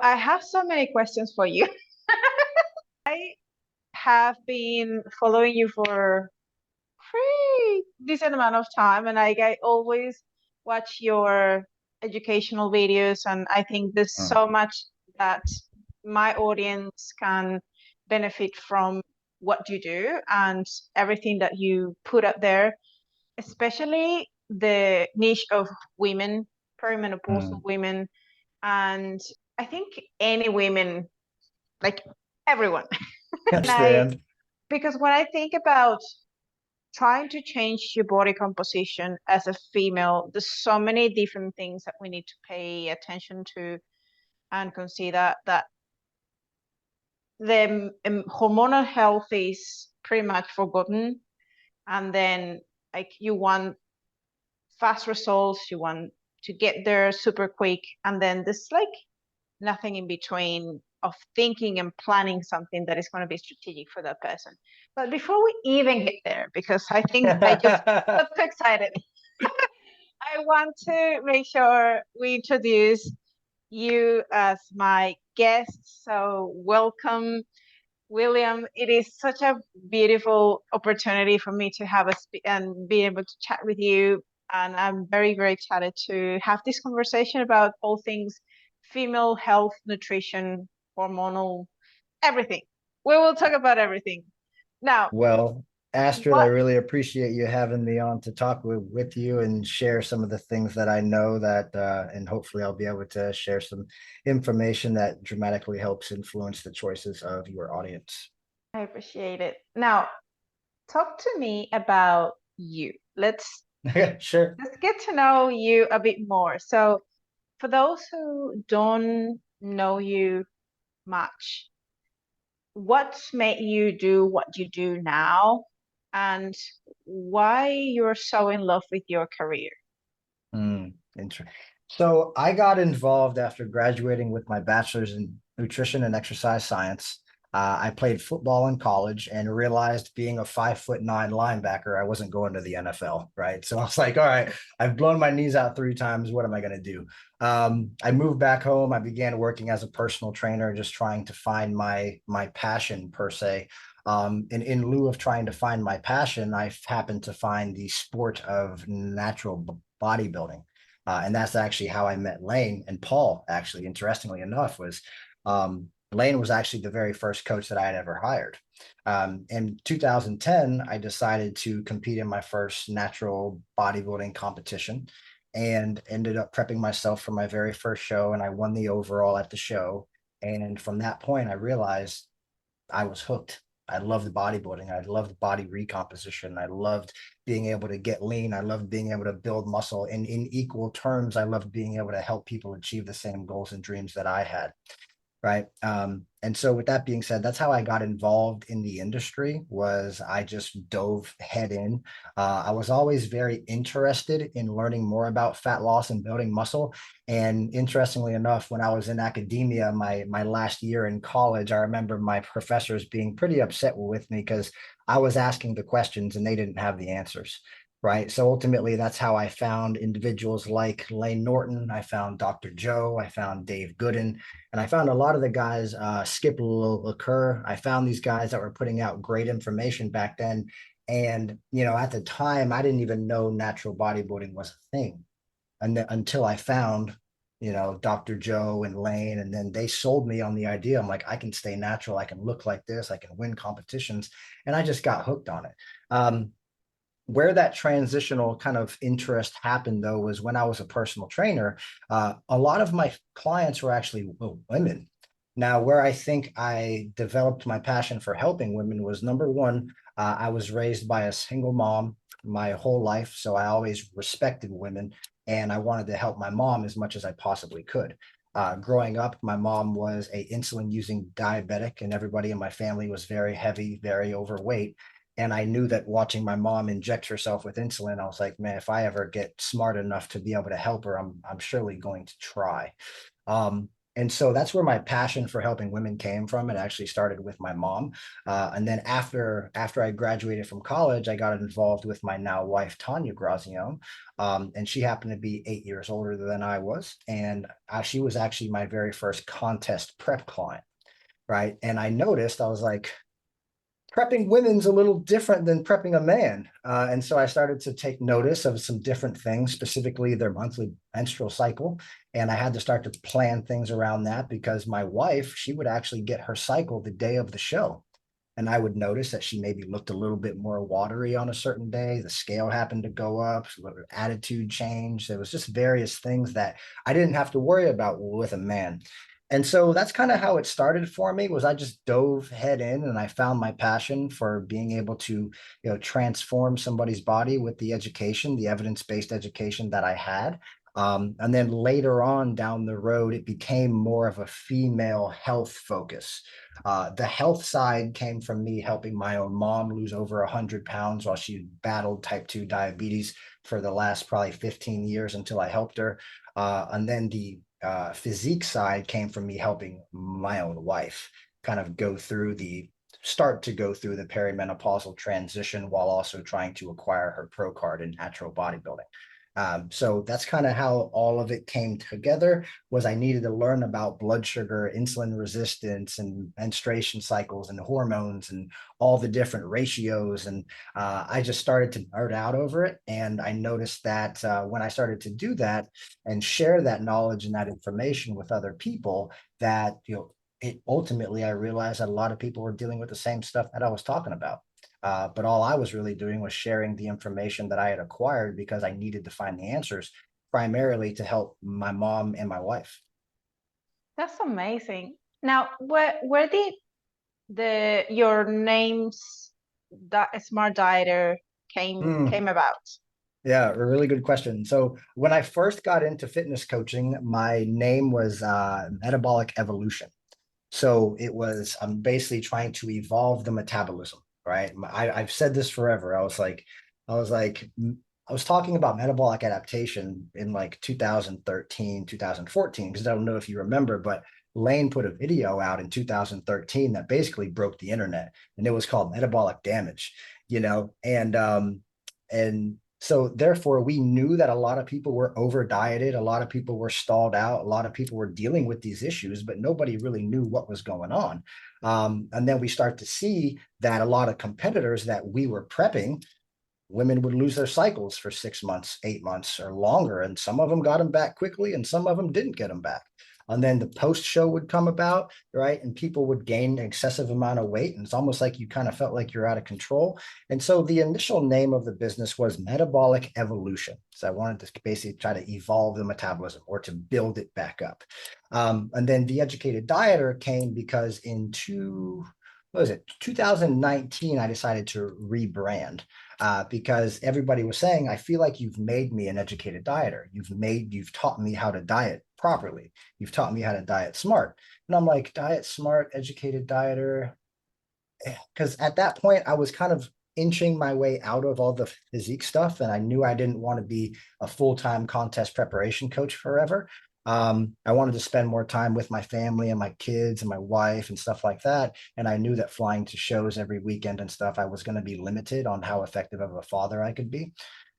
I have so many questions for you. I have been following you for pretty decent amount of time, and I always watch your educational videos, and I think there's Mm, so much that my audience can benefit from what you do and everything that you put up there, especially the niche of women, mm. perimenopausal women, and I think any women, like everyone. And Understand. because when I think about trying to change your body composition as a female, there's so many different things that we need to pay attention to and consider that the hormonal health is pretty much forgotten. And then, like, you want fast results, you want to get there super quick, and then there's like nothing in between of thinking and planning something that is going to be strategic for that person. But before we even get there, because I think I just got so excited, I want to make sure we introduce you as my guest. So welcome, William. It is such a beautiful opportunity for me to have and be able to chat with you. And I'm very, very excited to have this conversation about all things female health, nutrition, hormonal, everything. We will talk about everything. Now, Well, Astrid, I what really appreciate you having me on to talk with you and share some of the things that I know and hopefully I'll be able to share some information that dramatically helps influence the choices of your audience. I appreciate it. Now, talk to me about you. Sure. Let's get to know you a bit more. So, for those who don't know you much, what's made you do what you do now, and why you're so in love with your career? Interesting. So I got involved after graduating with my bachelor's in nutrition and exercise science. I played football in college and realized being a 5'9" linebacker, I wasn't going to the NFL, right? So I was like, all right, I've blown my knees out 3 times. What am I going to do? I moved back home. I began working as a personal trainer, just trying to find my passion per se. And in lieu of trying to find my passion, I happened to find the sport of natural bodybuilding. And that's actually how I met Lane and Paul, actually, interestingly enough, was Lane was actually the very first coach that I had ever hired. In 2010, I decided to compete in my first natural bodybuilding competition and ended up prepping myself for my very first show. And I won the overall at the show. And from that point, I realized I was hooked. I loved bodybuilding. I loved body recomposition. I loved being able to get lean. I loved being able to build muscle. And in equal terms, I loved being able to help people achieve the same goals and dreams that I had. Right. And so with that being said, that's how I got involved in the industry was I just dove head in. I was always very interested in learning more about fat loss and building muscle. And interestingly enough, when I was in academia, my last year in college, I remember my professors being pretty upset with me because I was asking the questions and they didn't have the answers. Right. So ultimately, that's how I found individuals like Lane Norton. I found Dr. Joe. I found Dave Gooden. And I found a lot of the guys, Skip LaCour. I found these guys that were putting out great information back then. And, at the time, I didn't even know natural bodybuilding was a thing. And until I found, Dr. Joe and Lane, and then they sold me on the idea. I'm like, I can stay natural. I can look like this. I can win competitions. And I just got hooked on it. Where that transitional kind of interest happened though was when I was a personal trainer. A lot of my clients were actually women. Now, where I think I developed my passion for helping women was number one, I was raised by a single mom my whole life, so I always respected women, and I wanted to help my mom as much as I possibly could. Growing up, my mom was a insulin using diabetic, and everybody in my family was very heavy, very overweight. And I knew that watching my mom inject herself with insulin, I was like, man, if I ever get smart enough to be able to help her, I'm surely going to try. And so that's where my passion for helping women came from. It actually started with my mom. And then after I graduated from college, I got involved with my now wife, Tanya Grazione. And she happened to be 8 years older than I was. And she was actually my very first contest prep client. Right. And I noticed, I was like, prepping women's a little different than prepping a man. And so I started to take notice of some different things, specifically their monthly menstrual cycle. And I had to start to plan things around that because my wife, she would actually get her cycle the day of the show. And I would notice that she maybe looked a little bit more watery on a certain day. The scale happened to go up, attitude changed. There was just various things that I didn't have to worry about with a man. And so that's kind of how it started for me. Was I just dove head in and I found my passion for being able to, transform somebody's body with the education, the evidence-based education that I had. And then later on down the road, it became more of a female health focus. The health side came from me helping my own mom lose over 100 pounds while she battled type 2 diabetes for the last probably 15 years until I helped her. And then the physique side came from me helping my own wife kind of start to go through the perimenopausal transition while also trying to acquire her pro card in natural bodybuilding. So that's kind of how all of it came together. Was I needed to learn about blood sugar, insulin resistance, and menstruation cycles and hormones and all the different ratios. And I just started to nerd out over it. And I noticed that when I started to do that and share that knowledge and that information with other people, that it ultimately I realized that a lot of people were dealing with the same stuff that I was talking about. But all I was really doing was sharing the information that I had acquired because I needed to find the answers, primarily to help my mom and my wife. That's amazing. Now, where did your names, that Smart Dieter, came about? Yeah, a really good question. So when I first got into fitness coaching, my name was Metabolic Evolution. So I'm basically trying to evolve the metabolism, right? I've said this forever. I was like, I was talking about metabolic adaptation in like 2013, 2014, because I don't know if you remember, but Lane put a video out in 2013 that basically broke the internet, and it was called Metabolic Damage, and so therefore we knew that a lot of people were over dieted, a lot of people were stalled out, a lot of people were dealing with these issues, but nobody really knew what was going on. And then we start to see that a lot of competitors that we were prepping, women would lose their cycles for 6 months, 8 months, or longer. And some of them got them back quickly, and some of them didn't get them back. And then the post show would come about, right? And people would gain an excessive amount of weight. And it's almost like you kind of felt like you're out of control. And so the initial name of the business was Metabolic Evolution. So I wanted to basically try to evolve the metabolism or to build it back up. And then the Educated Dieter came because what was it, 2019, I decided to rebrand because everybody was saying, I feel like you've made me an educated dieter. You've taught me how to diet properly. You've taught me how to diet smart. And I'm like, diet smart, educated dieter. Because at that point, I was kind of inching my way out of all the physique stuff. And I knew I didn't want to be a full-time contest preparation coach forever. I wanted to spend more time with my family and my kids and my wife and stuff like that. And I knew that flying to shows every weekend and stuff, I was going to be limited on how effective of a father I could be.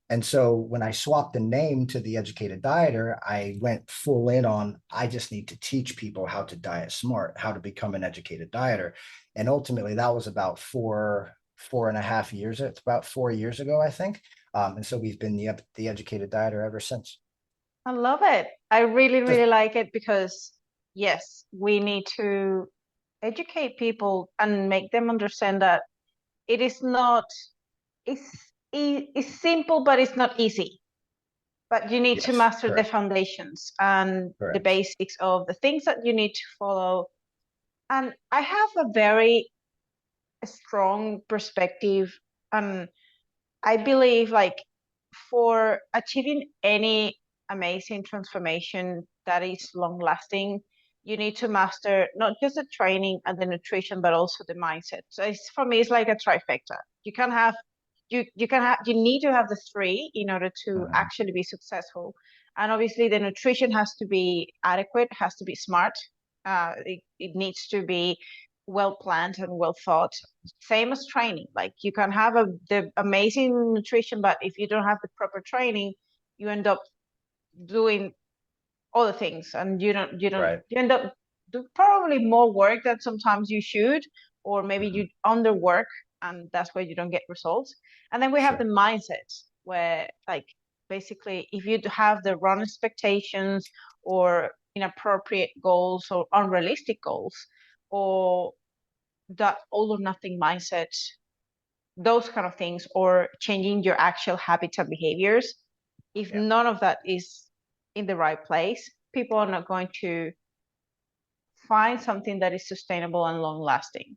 And so when I swapped the name to the Educated Dieter, I went full in on, I just need to teach people how to diet smart, how to become an educated dieter. And ultimately that was about 4.5 years. It's about 4 years ago, I think. And so we've been the Educated Dieter ever since. I love it. I really, Just, really like it because, yes, we need to educate people and make them understand that it is not, it's simple, but it's not easy. But you need to yes, master the correct, foundations and the correct. basics of the things that you need to follow. And I have a very strong perspective, and I believe like for achieving any amazing transformation that is long lasting, you need to master not just the training and the nutrition, but also the mindset. So for me, it's like a trifecta. You need to have the three in order to Mhm. actually be successful. And obviously the nutrition has to be adequate, has to be smart. It needs to be well planned and well thought. Same as training. Like you can have the amazing nutrition, but if you don't have the proper training, you end up doing other things, and you end up do probably more work than sometimes you should, or maybe you underwork, and that's why you don't get results. And then we have the mindset where, like, basically if you have the wrong expectations or inappropriate goals or unrealistic goals, or that all or nothing mindset, those kind of things, or changing your actual habits and behaviors, if none of that is in the right place, people are not going to find something that is sustainable and long lasting.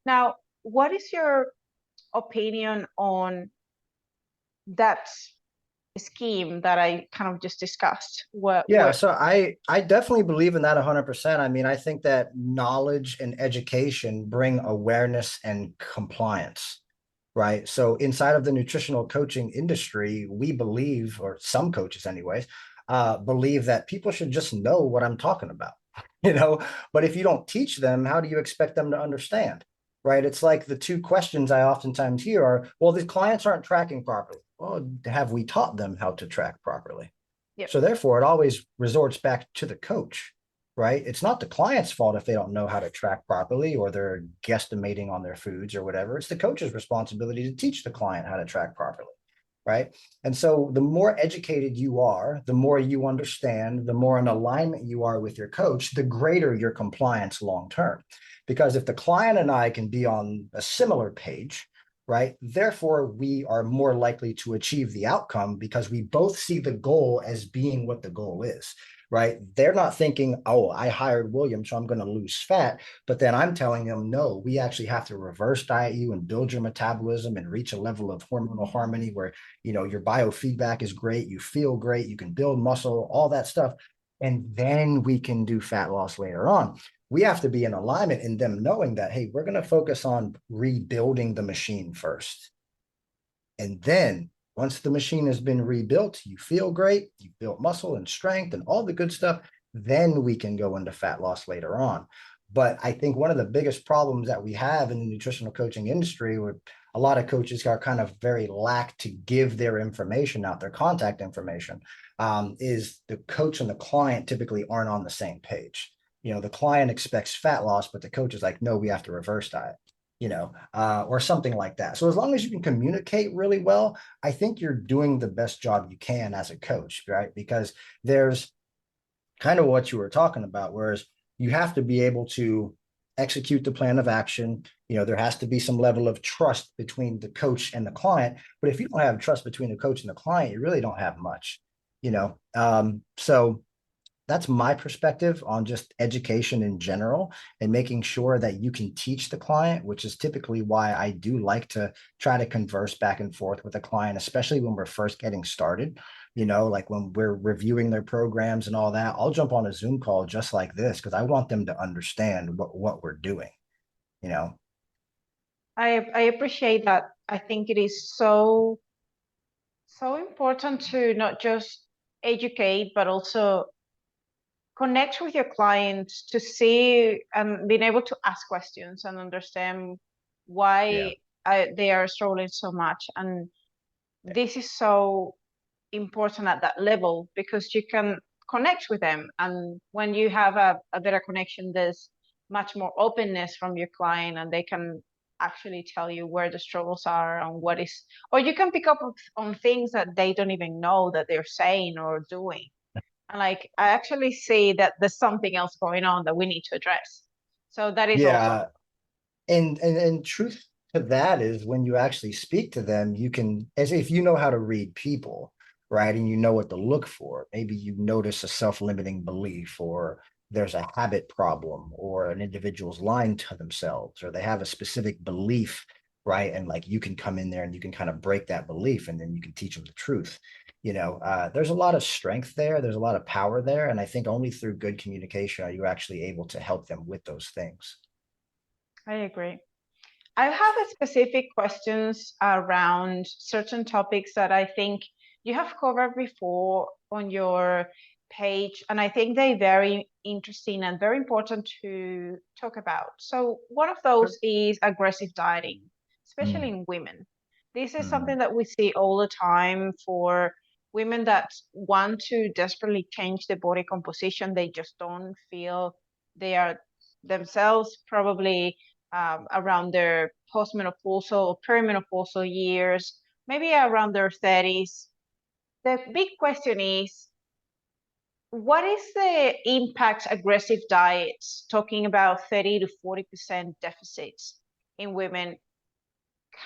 Now, what is your opinion on that scheme that I kind of just discussed? So I definitely believe in that 100%. I mean, I think that knowledge and education bring awareness and compliance, right? So inside of the nutritional coaching industry, we believe, or some coaches anyways, believe that people should just know what I'm talking about, but if you don't teach them, how do you expect them to understand? Right? It's like the two questions I oftentimes hear are, well, the clients aren't tracking properly. Well, have we taught them how to track properly? Yep. So therefore, it always resorts back to the coach, right? It's not the client's fault if they don't know how to track properly or they're guesstimating on their foods or whatever. It's the coach's responsibility to teach the client how to track properly, right? And so the more educated you are, the more you understand, the more in alignment you are with your coach, the greater your compliance long term. Because if the client and I can be on a similar page, right? Therefore, we are more likely to achieve the outcome because we both see the goal as being what the goal is, right? They're not thinking, oh, I hired William, so I'm going to lose fat. But then I'm telling them, no, we actually have to reverse diet you and build your metabolism and reach a level of hormonal harmony where, your biofeedback is great. You feel great. You can build muscle, all that stuff. And then we can do fat loss later on. We have to be in alignment in them knowing that, hey, we're going to focus on rebuilding the machine first. And then once the machine has been rebuilt, you feel great, you've built muscle and strength and all the good stuff, then we can go into fat loss later on. But I think one of the biggest problems that we have in the nutritional coaching industry, where a lot of coaches are kind of very lack to give their information out, their contact information, is the coach and the client typically aren't on the same page. The client expects fat loss, but the coach is like, no, we have to reverse diet, or something like that. So as long as you can communicate really well, I think you're doing the best job you can as a coach, right? Because there's kind of what you were talking about, whereas you have to be able to execute the plan of action. There has to be some level of trust between the coach and the client. But if you don't have trust between the coach and the client, you really don't have much, so that's my perspective on just education in general and making sure that you can teach the client, which is typically why I do like to try to converse back and forth with a client, especially when we're first getting started. Like when we're reviewing their programs and all that, I'll jump on a Zoom call just like this because I want them to understand what we're doing. I appreciate that. I think it is so important to not just educate, but also connect with your clients to see and being able to ask questions and understand why they are struggling so much. And this is so important at that level because you can connect with them. And when you have a better connection, there's much more openness from your client, and they can actually tell you where the struggles are and what is, or you can pick up on things that they don't even know that they're saying or doing. And like, I actually see that there's something else going on that we need to address. So that is also. And truth to that is when you actually speak to them, you can, as if you know how to read people, right? And you know what to look for. Maybe you notice a self-limiting belief, or there's a habit problem, or an individual's lying to themselves, or they have a specific belief, right? And like you can come in there and you can kind of break that belief, and then you can teach them the truth. There's a lot of strength there. There's a lot of power there. And I think only through good communication are you actually able to help them with those things. I agree. I have a specific questions around certain topics that I think you have covered before on your page, and I think they're very interesting and very important to talk about. So one of those is aggressive dieting, especially in women. This is something that we see all the time for women that want to desperately change the body composition. They just don't feel they are themselves, probably around their postmenopausal or perimenopausal years, maybe around their 30s. The big question is, what is the impact aggressive diets, talking about 30 to 40% deficits in women,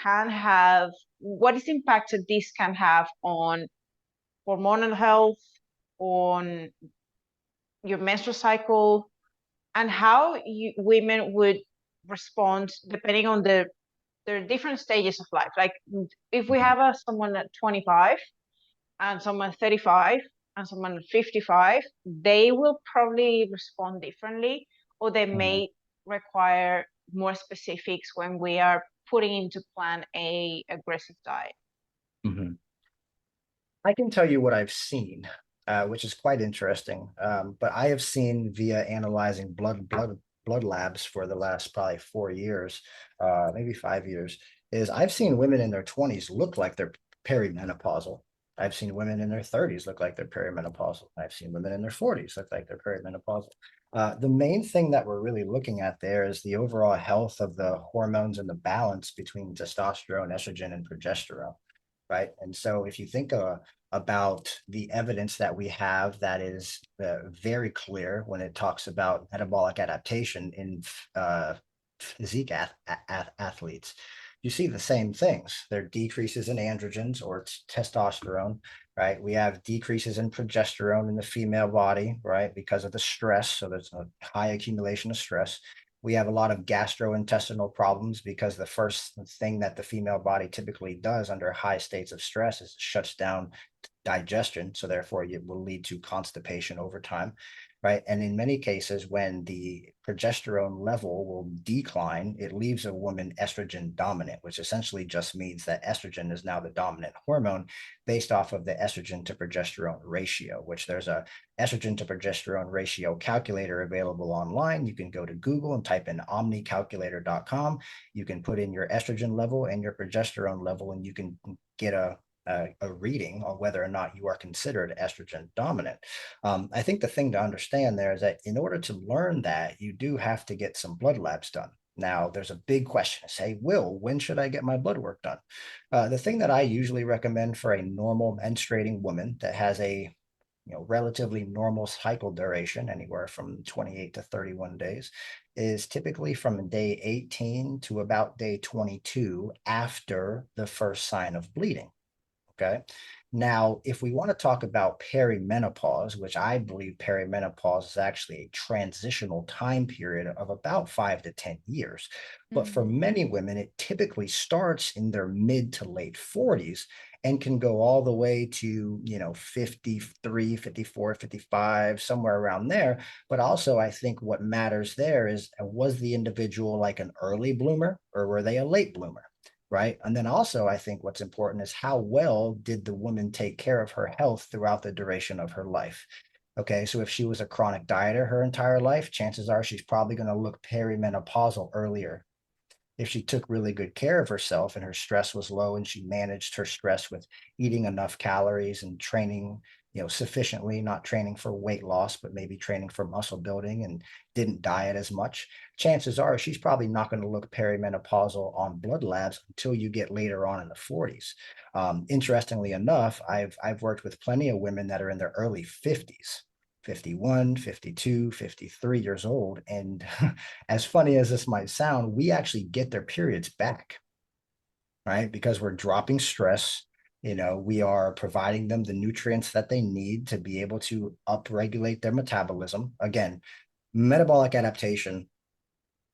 can have? What is the impact that this can have on hormonal health, on your menstrual cycle, and how women would respond depending on their different stages of life? Like if we have someone at 25 and someone 35 and someone 55, they will probably respond differently, or they may require more specifics when we are putting into plan a aggressive diet. I can tell you what I've seen, which is quite interesting. But I have seen via analyzing blood labs for the last probably 4 years, maybe 5 years, is I've seen women in their 20s look like they're perimenopausal. I've seen women in their 30s look like they're perimenopausal. I've seen women in their 40s look like they're perimenopausal. The main thing that we're really looking at there is the overall health of the hormones and the balance between testosterone, estrogen, and progesterone, right? And so if you think about the evidence that we have that is very clear when it talks about metabolic adaptation in physique athletes, you see the same things. There are decreases in androgens or testosterone, right? We have decreases in progesterone in the female body, right? Because of the stress. So there's a high accumulation of stress. We have a lot of gastrointestinal problems because the first thing that the female body typically does under high states of stress is it shuts down digestion. So therefore it will lead to constipation over time, right? And in many cases, when the progesterone level will decline, it leaves a woman estrogen dominant, which essentially just means that estrogen is now the dominant hormone based off of the estrogen to progesterone ratio, which there's a estrogen to progesterone ratio calculator available online. You can go to Google and type in omnicalculator.com. You can put in your estrogen level and your progesterone level, and you can get a reading on whether or not you are considered estrogen dominant. I think the thing to understand there is that in order to learn that, you do have to get some blood labs done. Now, there's a big question to say, Will, when should I get my blood work done? The thing that I usually recommend for a normal menstruating woman that has a relatively normal cycle duration, anywhere from 28 to 31 days, is typically from day 18 to about day 22 after the first sign of bleeding. Okay. Now, if we want to talk about perimenopause, which I believe perimenopause is actually a transitional time period of about 5 to 10 years. But for many women, it typically starts in their mid to late 40s and can go all the way to, 53, 54, 55, somewhere around there. But also, I think what matters there is, was the individual like an early bloomer or were they a late bloomer? Right. And then also, I think what's important is how well did the woman take care of her health throughout the duration of her life? Okay. So if she was a chronic dieter her entire life, chances are she's probably going to look perimenopausal earlier. If she took really good care of herself and her stress was low and she managed her stress with eating enough calories and training, sufficiently, not training for weight loss, but maybe training for muscle building and didn't diet as much, chances are she's probably not going to look perimenopausal on blood labs until you get later on in the 40s. Interestingly enough, I've worked with plenty of women that are in their early 50s. 51, 52, 53 years old. And as funny as this might sound, we actually get their periods back, right? Because we're dropping stress. We are providing them the nutrients that they need to be able to upregulate their metabolism. Again, metabolic adaptation,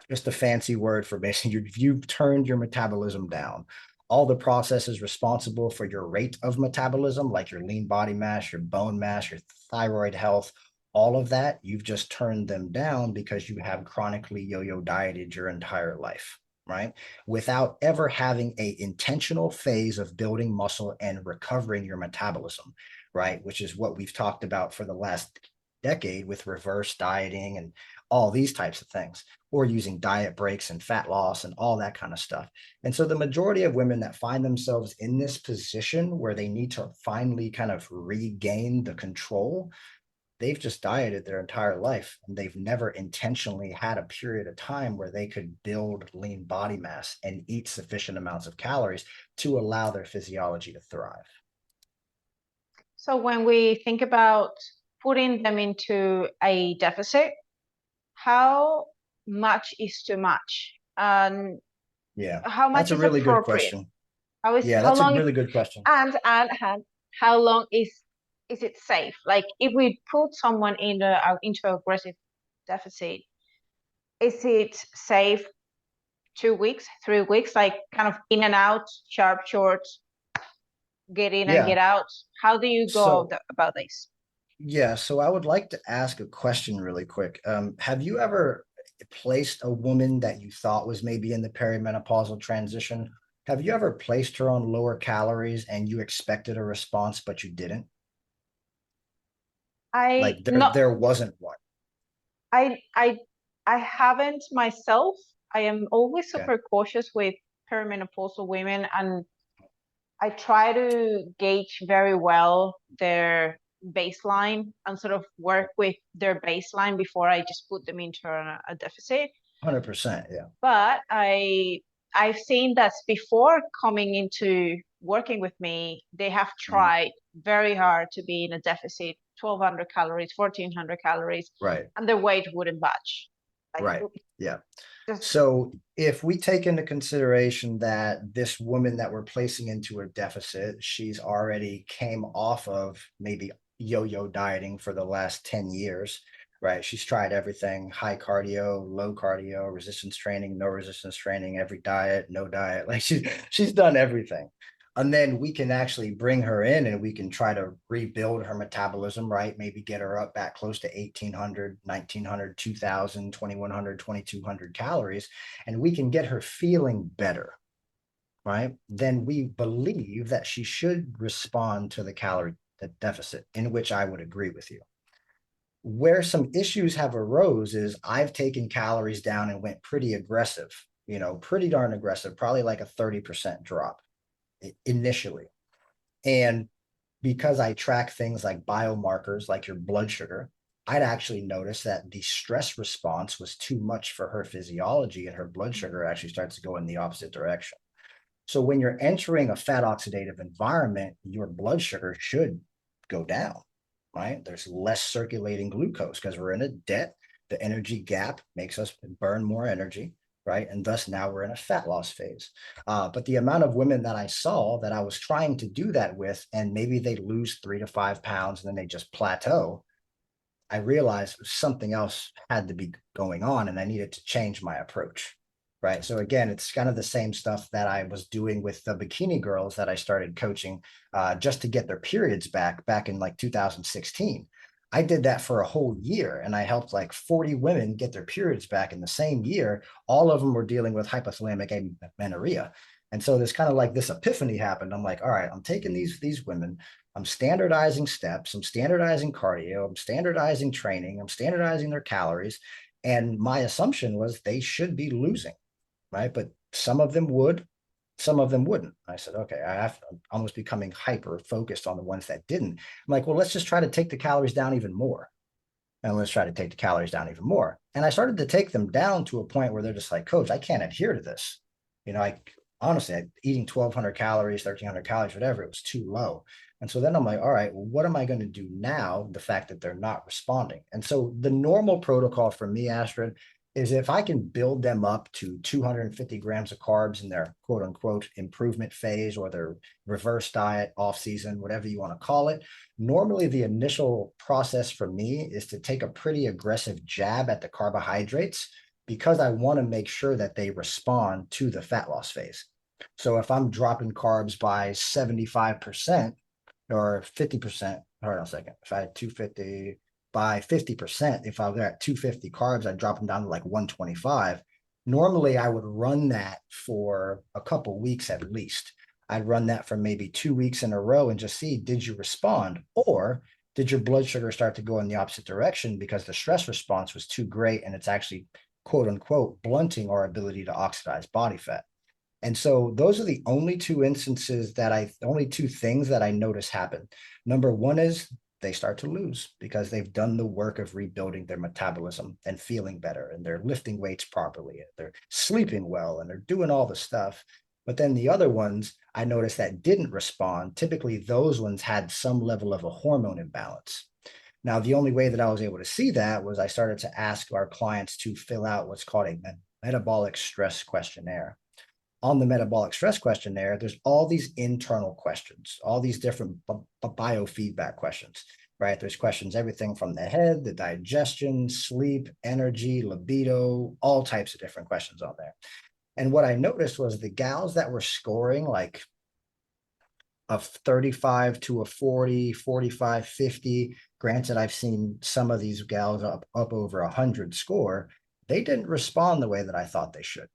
just a fancy word for basically you've turned your metabolism down. All the processes responsible for your rate of metabolism, like your lean body mass, your bone mass, your thyroid health, all of that, you've just turned them down because you have chronically yo-yo dieted your entire life. right? Without ever having a intentional phase of building muscle and recovering your metabolism, right? Which is what we've talked about for the last decade with reverse dieting and all these types of things, or using diet breaks and fat loss and all that kind of stuff. And so the majority of women that find themselves in this position where they need to finally kind of regain the control, they've just dieted their entire life and they've never intentionally had a period of time where they could build lean body mass and eat sufficient amounts of calories to allow their physiology to thrive. So when we think about putting them into a deficit, how much is too much? And Yeah, how that's much a is really good appropriate? question. How is Yeah, how that's a long really good question. and how long is it safe? Like if we put someone into aggressive deficit, is it safe 2 weeks, 3 weeks, like kind of in and out, sharp, short, get in and Yeah. get out? How do you go So about this? yeah, so I would like to ask a question really quick. Have you ever placed a woman that you thought was maybe in the perimenopausal transition? Have you ever placed her on lower calories and you expected a response, but you didn't? I Like there, not there wasn't one. I I I haven't myself. I am always Okay. super cautious with perimenopausal women, and I try to gauge very well their baseline and sort of work with their baseline before I just put them into a deficit. 100%. Yeah. But I've seen that before coming into working with me, they have Mhm. tried very hard to be in a deficit, 1,200 calories, 1,400 calories, Right. and their weight wouldn't budge. Like Right. Yeah. just So if we take into consideration that this woman that we're placing into a deficit, she's already came off of maybe yo-yo dieting for the last 10 years, right? She's tried everything, high cardio, low cardio, resistance training, no resistance training, every diet, no diet. Like she's done everything. And then we can actually bring her in and we can try to rebuild her metabolism, right? Maybe get her up back close to 1,800, 1,900, 2,000, 2,100, 2,200 calories, and we can get her feeling better, right? Then we believe that she should respond to the calorie deficit, in which I would agree with you. Where some issues have arose is I've taken calories down and went pretty aggressive, pretty darn aggressive, probably like a 30% drop initially. And because I track things like biomarkers, like your blood sugar, I'd actually noticed that the stress response was too much for her physiology, and her blood sugar actually starts to go in the opposite direction. So when you're entering a fat oxidative environment, your blood sugar should go down, right? There's less circulating glucose because we're in a debt. The energy gap makes us burn more energy, right? And thus now we're in a fat loss phase. But the amount of women that I saw that I was trying to do that with, and maybe they lose 3 to 5 pounds and then they just plateau, I realized something else had to be going on and I needed to change my approach. Right. So again, it's kind of the same stuff that I was doing with the bikini girls that I started coaching just to get their periods back in like 2016. I did that for a whole year and I helped like 40 women get their periods back in the same year. All of them were dealing with hypothalamic amenorrhea. And so there's kind of like this epiphany happened. I'm like, all right, I'm taking these women, I'm standardizing steps, I'm standardizing cardio, I'm standardizing training, I'm standardizing their calories. And my assumption was they should be losing, right? But some of them would, some of them wouldn't. I said, okay, I'm almost becoming hyper focused on the ones that didn't. I'm like, well, let's just try to take the calories down even more. And let's try to take the calories down even more. And I started to take them down to a point where they're just like, coach, I can't adhere to this. I honestly, eating 1,200 calories, 1,300 calories, whatever, it was too low. And so then I'm like, all right, well, what am I going to do now? The fact that they're not responding. And so the normal protocol for me, Astrid, is if I can build them up to 250 grams of carbs in their quote unquote improvement phase or their reverse diet, off season, whatever you want to call it. Normally, the initial process for me is to take a pretty aggressive jab at the carbohydrates because I want to make sure that they respond to the fat loss phase. So if I'm dropping carbs by 75% or 50%, hold on a second, if I had 250 by 50%, if I was at 250 carbs, I'd drop them down to like 125. Normally, I would run that for a couple weeks at least. I'd run that for maybe 2 weeks in a row and just see, did you respond? Or did your blood sugar start to go in the opposite direction because the stress response was too great and it's actually, quote unquote, blunting our ability to oxidize body fat? And so those are the only only two things that I notice happen. Number one is they start to lose because they've done the work of rebuilding their metabolism and feeling better, and they're lifting weights properly, and they're sleeping well, and they're doing all the stuff. But then the other ones I noticed that didn't respond, typically those ones had some level of a hormone imbalance. Now, the only way that I was able to see that was I started to ask our clients to fill out what's called a metabolic stress questionnaire. On the metabolic stress questionnaire, there's all these internal questions, all these different biofeedback questions, right? There's questions, everything from the head, the digestion, sleep, energy, libido, all types of different questions on there. And what I noticed was the gals that were scoring like a 35 to a 40, 45, 50, granted, I've seen some of these gals up over 100 score, they didn't respond the way that I thought they should.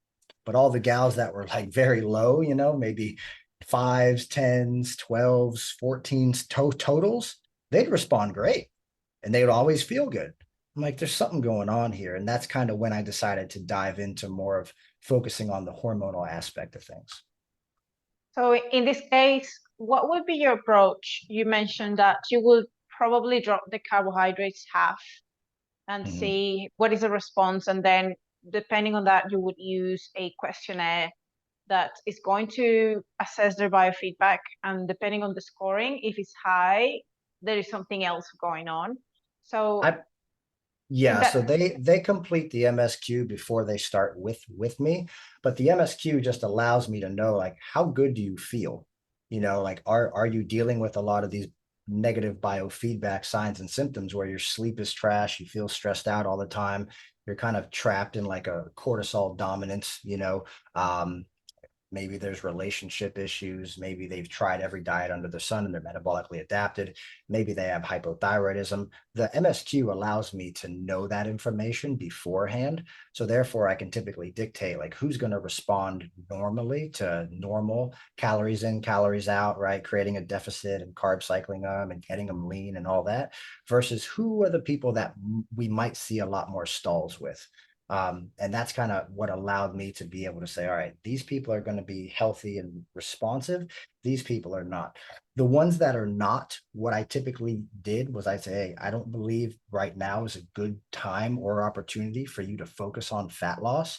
But all the gals that were like very low, maybe fives, tens, 12s, 14s totals, they'd respond great and they would always feel good. I'm like, there's something going on here. And that's kind of when I decided to dive into more of focusing on the hormonal aspect of things. So in this case, what would be your approach? You mentioned that you would probably drop the carbohydrates half and see what is the response. And then depending on that, you would use a questionnaire that is going to assess their biofeedback. And depending on the scoring, if it's high, there is something else going on. So so they complete the MSQ before they start with me, but the MSQ just allows me to know like how good do you feel? Like are you dealing with a lot of these negative biofeedback signs and symptoms where your sleep is trash, you feel stressed out all the time, you're kind of trapped in like a cortisol dominance, maybe there's relationship issues. Maybe they've tried every diet under the sun and they're metabolically adapted. Maybe they have hypothyroidism. The MSQ allows me to know that information beforehand. So therefore, I can typically dictate like who's going to respond normally to normal calories in, calories out, right? Creating a deficit and carb cycling them and getting them lean and all that versus who are the people that we might see a lot more stalls with. And that's kind of what allowed me to be able to say, all right, these people are going to be healthy and responsive. These people are not. The ones that are not, what I typically did was I'd say, hey, I don't believe right now is a good time or opportunity for you to focus on fat loss.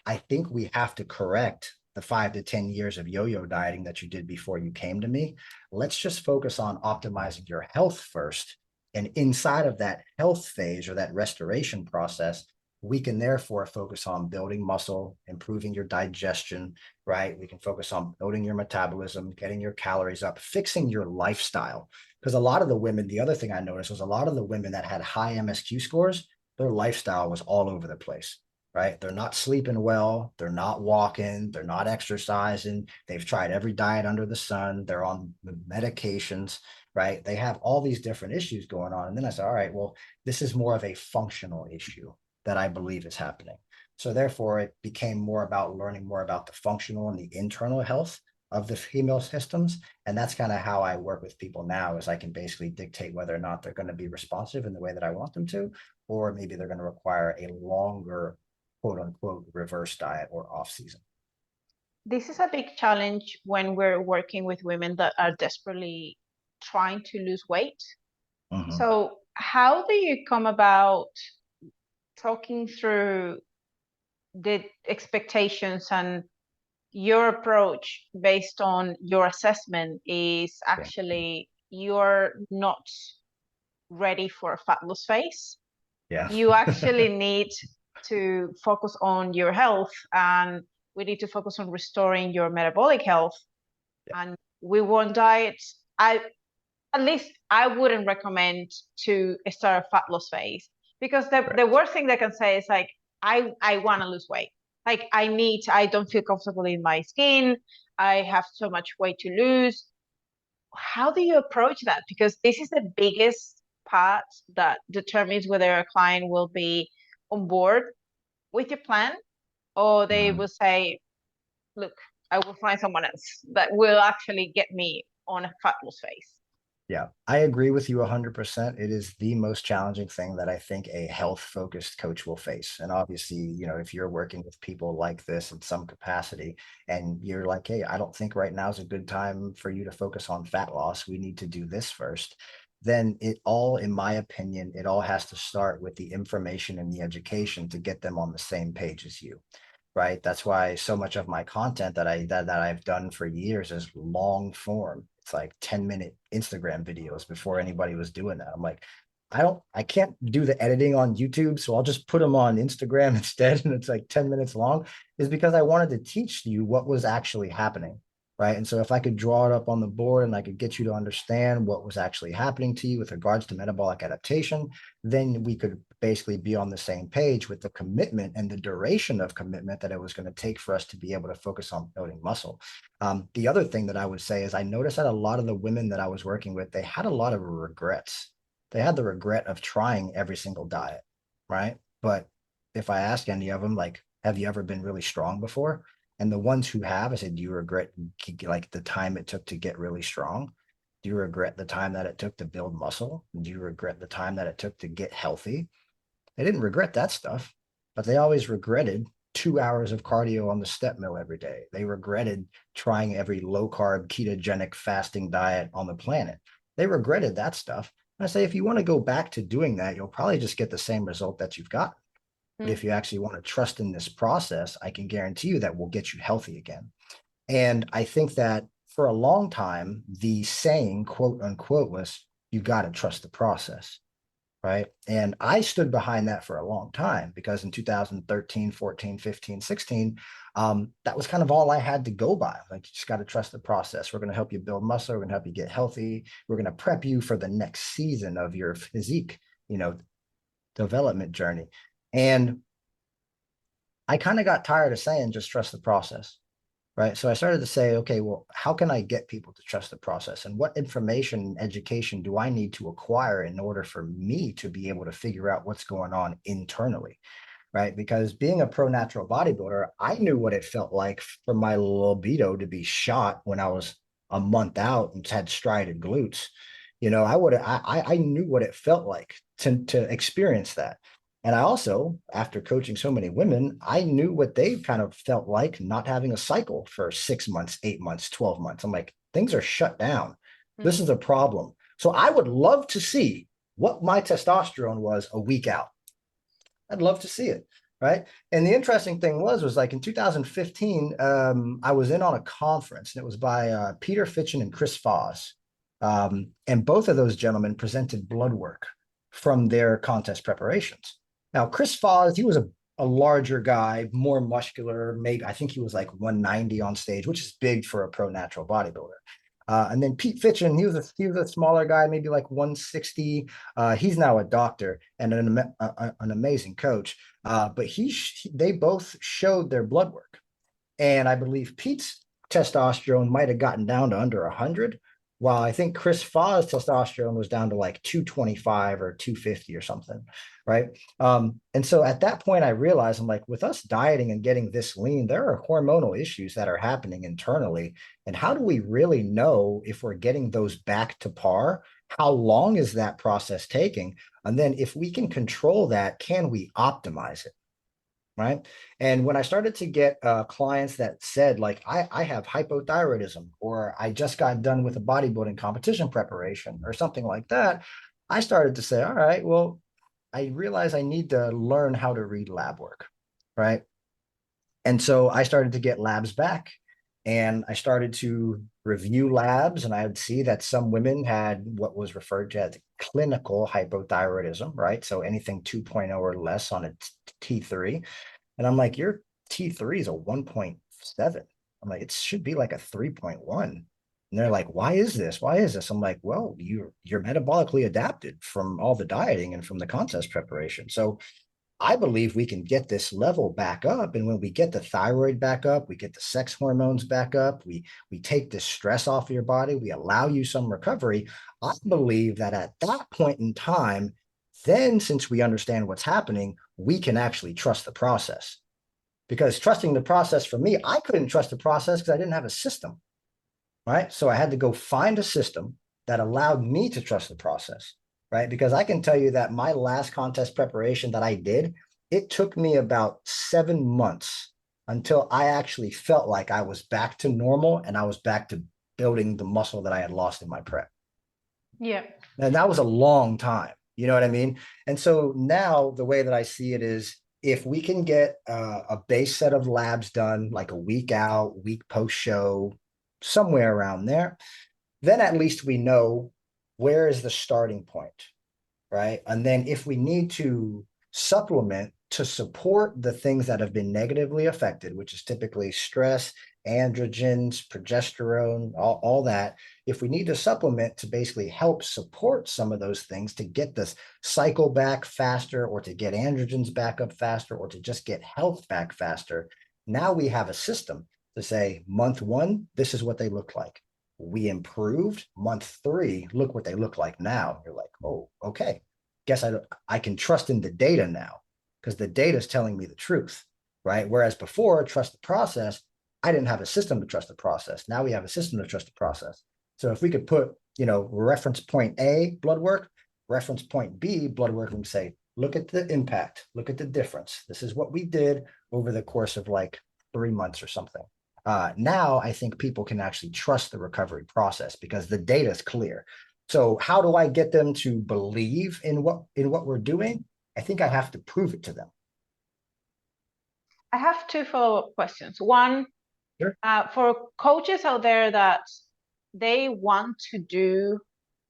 I think we have to correct the 5 to 10 years of yo-yo dieting that you did before you came to me. Let's just focus on optimizing your health first. And inside of that health phase or that restoration process, we can therefore focus on building muscle, improving your digestion, right? We can focus on building your metabolism, getting your calories up, fixing your lifestyle. Because a lot of the women, the other thing I noticed was a lot of the women that had high MSQ scores, their lifestyle was all over the place, right? They're not sleeping well, they're not walking, they're not exercising, they've tried every diet under the sun, they're on medications, right? They have all these different issues going on. And then I said, all right, well, this is more of a functional issue that I believe is happening. So therefore, it became more about learning more about the functional and the internal health of the female systems. And that's kind of how I work with people now is I can basically dictate whether or not they're going to be responsive in the way that I want them to, or maybe they're going to require a longer, quote unquote, reverse diet or off season. This is a big challenge when we're working with women that are desperately trying to lose weight. So how do you come about talking through the expectations and your approach based on your assessment is actually you're not ready for a fat loss phase. Yeah. You actually need to focus on your health, and we need to focus on restoring your metabolic health. And we want diets. At least I wouldn't recommend to start a fat loss phase because the worst thing they can say is like, I want to lose weight. Like I don't feel comfortable in my skin. I have so much weight to lose. How do you approach that? Because this is the biggest part that determines whether a client will be on board with your plan. or they will say, look, I will find someone else that will actually get me on a fat loss phase. Yeah, I agree with you 100%. It is the most challenging thing that I think a health-focused coach will face. And obviously, you know, if you're working with people like this in some capacity and you're like, hey, I don't think right now is a good time for you to focus on fat loss. We need to do this first. Then it all, in my opinion, it all has to start with the information and the education to get them on the same page as you. Right. That's why so much of my content that I've done for years is long form. It's like 10-minute Instagram videos before anybody was doing that. I'm like, I can't do the editing on YouTube, so I'll just put them on Instagram instead. And it's like 10 minutes long, is because I wanted to teach you what was actually happening. Right. And so if I could draw it up on the board and I could get you to understand what was actually happening to you with regards to metabolic adaptation, then we could basically be on the same page with the commitment and the duration of commitment that it was going to take for us to be able to focus on building muscle. The other thing that I would say is I noticed that a lot of the women that I was working with, they had a lot of regrets. They had the regret of trying every single diet, right? But if I ask any of them, like, have you ever been really strong before? And the ones who have, I said, do you regret like the time it took to get really strong? Do you regret the time that it took to build muscle? Do you regret the time that it took to get healthy? They didn't regret that stuff, but they always regretted 2 hours of cardio on the step mill every day. They regretted trying every low carb ketogenic fasting diet on the planet. They regretted that stuff. And I say, if you want to go back to doing that, you'll probably just get the same result that you've got. But if you actually want to trust in this process, I can guarantee you that will get you healthy again. And I think that for a long time, the saying, quote unquote, was, you got to trust the process. Right. And I stood behind that for a long time because in 2013, 14, 15, 16, that was kind of all I had to go by. Like, you just got to trust the process. We're going to help you build muscle. We're going to help you get healthy. We're going to prep you for the next season of your physique, you know, development journey. And I kind of got tired of saying, just trust the process. Right. So I started to say, okay, well, how can I get people to trust the process? And what information and education do I need to acquire in order for me to be able to figure out what's going on internally? Right. Because being a pro natural bodybuilder, I knew what it felt like for my libido to be shot when I was a month out and had strided glutes. You know, I knew what it felt like to experience that. And I also, after coaching so many women, I knew what they kind of felt like not having a cycle for 6 months, 8 months, 12 months. I'm like, things are shut down. This is a problem. So I would love to see what my testosterone was a week out. I'd love to see it. Right. And the interesting thing was like in 2015, I was in on a conference and it was by Peter Fitchen and Chris Foss. And both of those gentlemen presented blood work from their contest preparations. Now, Chris Foss, he was a larger guy, more muscular. Maybe I think he was like 190 on stage, which is big for a pro natural bodybuilder. And then Pete Fitchen, he was a smaller guy, maybe like 160. He's now a doctor and an amazing coach. But they both showed their blood work, and I believe Pete's testosterone might have gotten down to under 100, while I think Chris Foss' testosterone was down to like 225 or 250 or something, right? And so at that point, I realized, I'm like, with us dieting and getting this lean, there are hormonal issues that are happening internally. And how do we really know if we're getting those back to par? How long is that process taking? And then if we can control that, can we optimize it? Right. And when I started to get clients that said, like, I have hypothyroidism, or I just got done with a bodybuilding competition preparation or something like that, I started to say, all right, well, I realize I need to learn how to read lab work. Right. And so I started to get labs back and I started to review labs, and I would see that some women had what was referred to as clinical hypothyroidism, right? So anything 2.0 or less on a T3. And I'm like, your T3 is a 1.7. I'm like, it should be like a 3.1. And they're like, why is this? Why is this? I'm like, well, you're metabolically adapted from all the dieting and from the contest preparation. So I believe we can get this level back up. And when we get the thyroid back up, we get the sex hormones back up, we take the stress off of your body, we allow you some recovery. I believe that at that point in time, then since we understand what's happening, we can actually trust the process. because trusting the process for me, I couldn't trust the process because I didn't have a system, right? So I had to go find a system that allowed me to trust the process, right? Because I can tell you that my last contest preparation that I did, it took me about 7 months until I actually felt like I was back to normal and I was back to building the muscle that I had lost in my prep. Yeah. And that was a long time. You know what I mean? And so now the way that I see it is if we can get a base set of labs done, like a week out, week post show, somewhere around there, then at least we know where is the starting point, right? And then if we need to supplement to support the things that have been negatively affected, which is typically stress, androgens, progesterone, all that, if we need to supplement to basically help support some of those things to get this cycle back faster or to get androgens back up faster or to just get health back faster, now we have a system to say month 1, this is what they look like. We improved. Month 3, look what they look like now. You're like, oh, okay. Guess I can trust in the data now because the data is telling me the truth, right? Whereas before, trust the process, I didn't have a system to trust the process. Now we have a system to trust the process. So if we could put, reference point A, blood work, reference point B, blood work, and say, look at the impact, look at the difference. This is what we did over the course of like 3 months or something. Now I think people can actually trust the recovery process because the data is clear. So how do I get them to believe in what we're doing? I think I have to prove it to them. I have 2 follow-up questions. One, Sure. for coaches out there that they want to do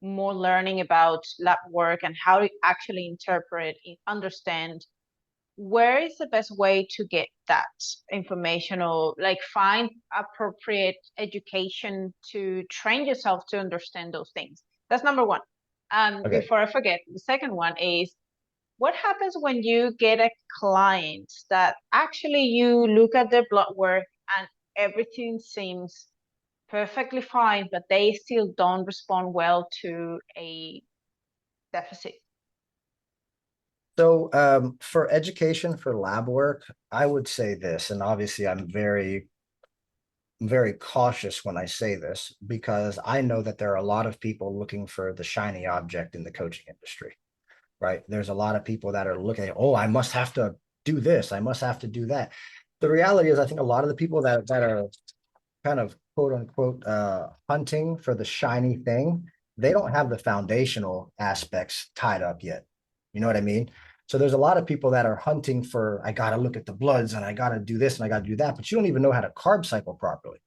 more learning about lab work and how to actually interpret, understand, where is the best way to get that information or like find appropriate education to train yourself to understand those things? That's number one. And Okay. before I forget, the second one is, what happens when you get a client that actually you look at their blood work and everything seems perfectly fine, but they still don't respond well to a deficit? So for education for lab work, I would say this, and obviously I'm very cautious when I say this because I know that there are a lot of people looking for the shiny object in the coaching industry, right? There's a lot of people that are looking at, oh, I must have to do this, I must have to do that. The reality is, I think a lot of the people that are kind of quote unquote hunting for the shiny thing, they don't have the foundational aspects tied up yet. You know what I mean? So there's a lot of people that are hunting for, I got to look at the bloods and I got to do this and I got to do that, but you don't even know how to carb cycle properly.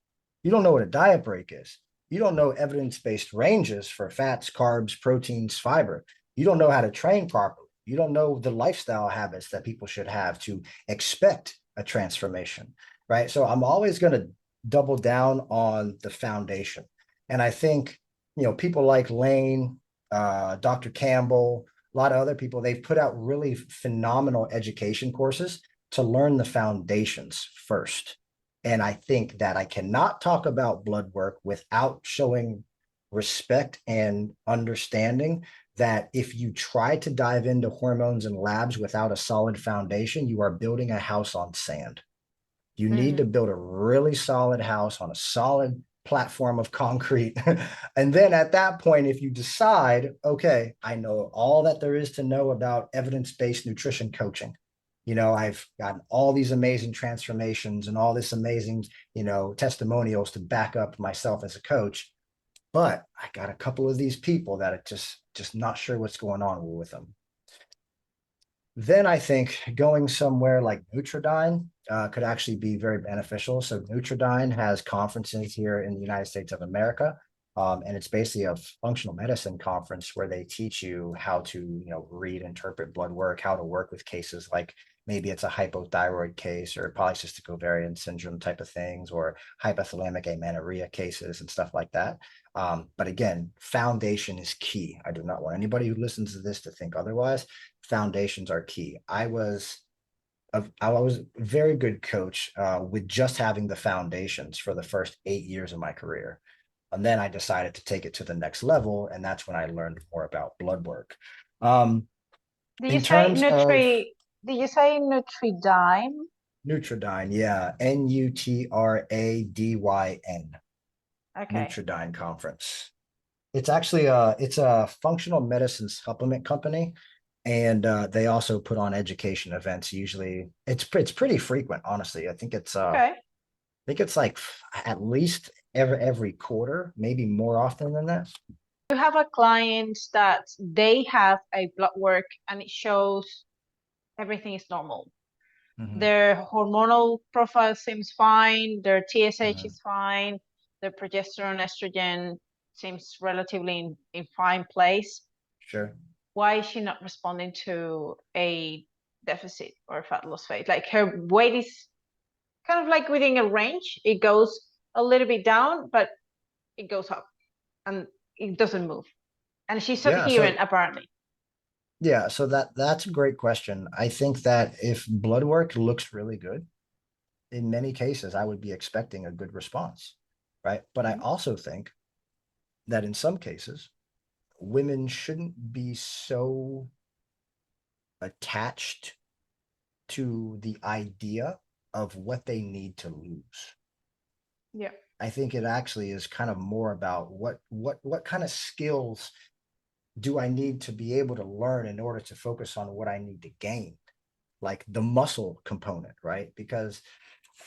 You don't know what a diet break is. You don't know evidence-based ranges for fats, carbs, proteins, fiber. You don't know how to train properly. You don't know the lifestyle habits that people should have to expect a transformation, right? So I'm always going to double down on the foundation. And I think, people like Lane, Dr. Campbell, a lot of other people, they've put out really phenomenal education courses to learn the foundations first. And I think that I cannot talk about blood work without showing respect and understanding that if you try to dive into hormones and labs without a solid foundation, you are building a house on sand. You need to build a really solid house on a solid platform of concrete. And then at that point, if you decide, okay, I know all that there is to know about evidence-based nutrition coaching. I've gotten all these amazing transformations and all this amazing, testimonials to back up myself as a coach. But I got a couple of these people that are just not sure what's going on with them. Then I think going somewhere like Nutridyne could actually be very beneficial. So Nutridyne has conferences here in the United States of America. And it's basically a functional medicine conference where they teach you how to, read, interpret blood work, how to work with cases like maybe it's a hypothyroid case or polycystic ovarian syndrome type of things, or hypothalamic amenorrhea cases and stuff like that. But again, foundation is key. I do not want anybody who listens to this to think otherwise. Foundations are key. I was a very good coach with just having the foundations for the first 8 years of my career. And then I decided to take it to the next level. And that's when I learned more about blood work. Did you In say terms of, Nutridyne? Nutradyn, yeah. Nutradyn. Okay. Nutradyn conference. It's actually it's a functional medicine supplement company, and they also put on education events. Usually, it's pretty frequent, honestly. Okay. I think it's like at least every quarter, maybe more often than that. You have a client that they have a blood work and it shows everything is normal. Mhm, Their hormonal profile seems fine, their TSH mhm. is fine, their progesterone, estrogen seems relatively in fine place. Sure. Why is she not responding to a deficit or fat loss phase? Like her weight is kind of like within a range. It goes a little bit down, but it goes up and it doesn't move. And she's Yeah. adherent apparently. Yeah, so that's a great question. I think that if blood work looks really good, in many cases, I would be expecting a good response, right? But I Mhm. also think that in some cases, women shouldn't be so attached to the idea of what they need to lose. Yeah. I think it actually is kind of more about what kind of skills do I need to be able to learn in order to focus on what I need to gain, like the muscle component, right? Because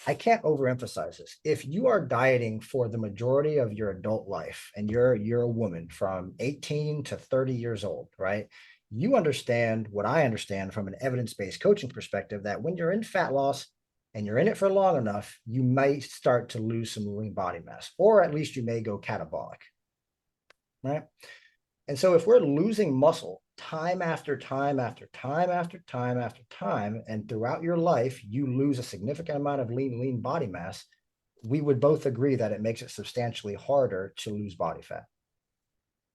I can't overemphasize this. If you are dieting for the majority of your adult life and you're a woman from 18 to 30 years old, right? You understand what I understand from an evidence-based coaching perspective that when you're in fat loss and you're in it for long enough, you might start to lose some lean body mass, or at least you may go catabolic, right? And so if we're losing muscle time after time after time after time after time, and throughout your life, you lose a significant amount of lean body mass, we would both agree that it makes it substantially harder to lose body fat,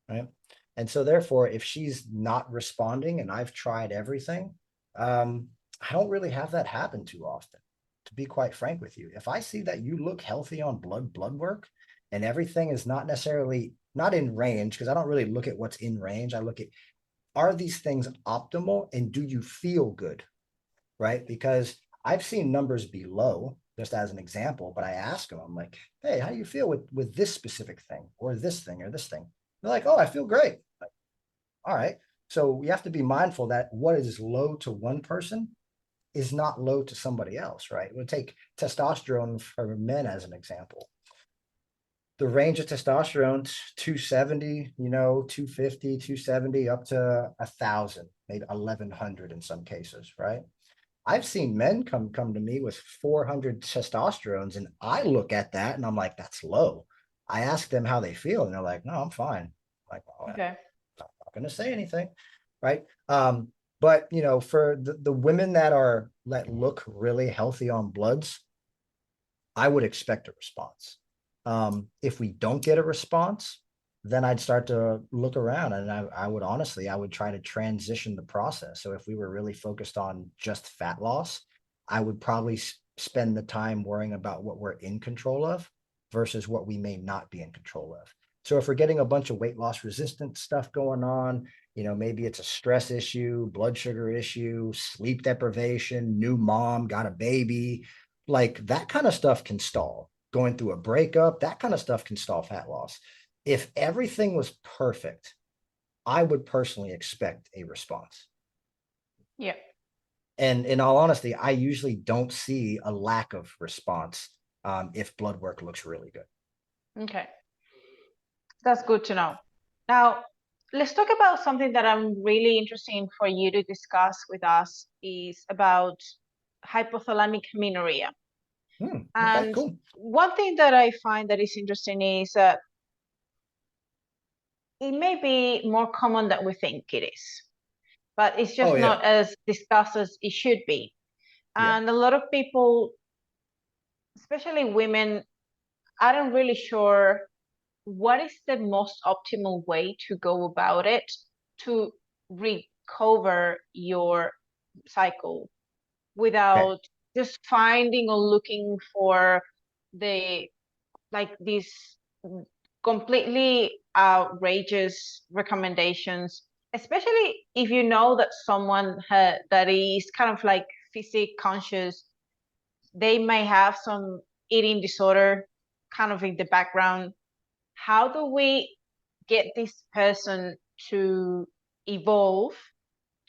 right? And so therefore, if she's not responding and I've tried everything, I don't really have that happen too often, to be quite frank with you. If I see that you look healthy on blood work and everything is not necessarily not in range, because I don't really look at what's in range. I look at, are these things optimal and do you feel good, right? Because I've seen numbers be low, just as an example, but I ask them, I'm like, hey, how do you feel with this specific thing or this thing or this thing? They're like, oh, I feel great. Like, all right. So we have to be mindful that what is low to one person is not low to somebody else, right? We'll take testosterone for men as an example. The range of testosterone 270, 250, 270 up to 1,000, maybe 1,100 in some cases, right? I've seen men come to me with 400 testosterones, and I look at that and I'm like, that's low. I ask them how they feel, and they're like, no, I'm fine. I'm like, well, I'm Okay. not going to say anything, right? But for the women that look really healthy on bloods, I would expect a response. If we don't get a response, then I'd start to look around, and I would honestly, I would try to transition the process. So if we were really focused on just fat loss, I would probably spend the time worrying about what we're in control of versus what we may not be in control of. So if we're getting a bunch of weight loss resistant stuff going on, maybe it's a stress issue, blood sugar issue, sleep deprivation, new mom, got a baby, like that kind of stuff can stall. Going through a breakup, that kind of stuff can stall fat loss. If everything was perfect, I would personally expect a response. Yeah. And in all honesty, I usually don't see a lack of response if blood work looks really good. Okay. That's good to know. Now, let's talk about something that I'm really interested for you to discuss with us is about hypothalamic amenorrhea. Okay, And cool. one thing that I find that is interesting is that it may be more common than we think it is, but it's Oh just yeah, not as discussed as it should be. yeah. And a lot of people, especially women, aren't really sure what is the most optimal way to go about it to recover your cycle Okay. without just finding or looking for the like these completely outrageous recommendations, especially if you know that someone that is kind of like physique conscious they may have some eating disorder kind of in the background. How do we get this person to evolve,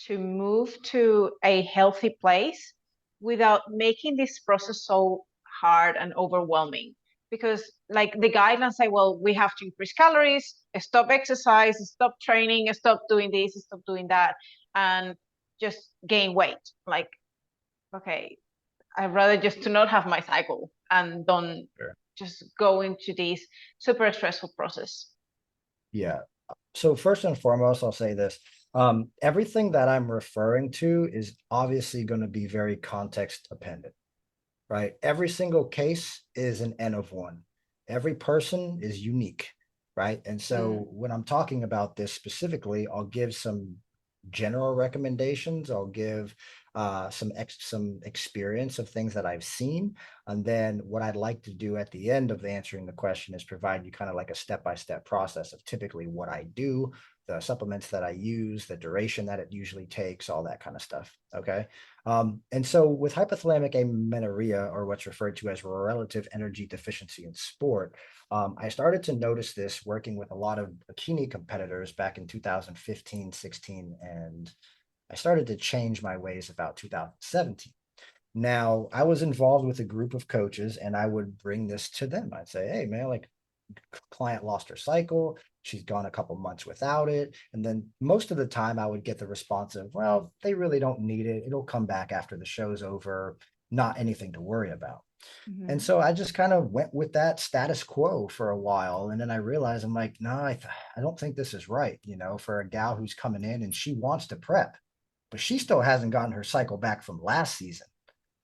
to move to a healthy place without making this process so hard and overwhelming? Because like the guidelines say, well, we have to increase calories, stop exercise, stop training, stop doing this, stop doing that, and just gain weight. Like, okay, I'd rather just to not have my cycle and don't just go into this super stressful process. Yeah. So first and foremost, I'll say this. Everything that I'm referring to is obviously going to be very context dependent, right? Every single case is an N of one. Every person is unique, right? And so when I'm talking about this specifically, I'll give some general recommendations. I'll give some experience of things that I've seen. And then what I'd like to do at the end of answering the question is provide you kind of like a step-by-step process of typically what I do, the supplements that I use, the duration that it usually takes, all that kind of stuff. Okay. And so with hypothalamic amenorrhea, or what's referred to as relative energy deficiency in sport, I started to notice this working with a lot of bikini competitors back in 2015, 16, and I started to change my ways about 2017. Now, I was involved with a group of coaches and I would bring this to them. I'd say, hey, man, like client lost her cycle. She's gone a couple months without it. And then most of the time I would get the response of, well, they really don't need it. It'll come back after the show's over. Not anything to worry about. And so I just kind of went with that status quo for a while. And then I realized I'm like, no, I don't think this is right, for a gal who's coming in and she wants to prep, but she still hasn't gotten her cycle back from last season.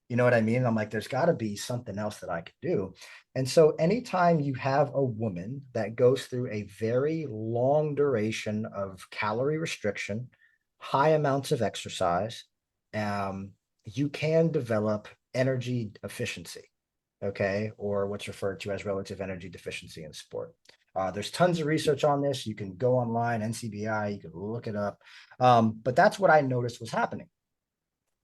You know what I mean? And I'm like, there's got to be something else that I could do. And so anytime you have a woman that goes through a very long duration of calorie restriction, high amounts of exercise, you can develop energy efficiency, okay, or what's referred to as relative energy deficiency in sport. There's tons of research on this. You can go online, NCBI, you can look it up. But that's what I noticed was happening.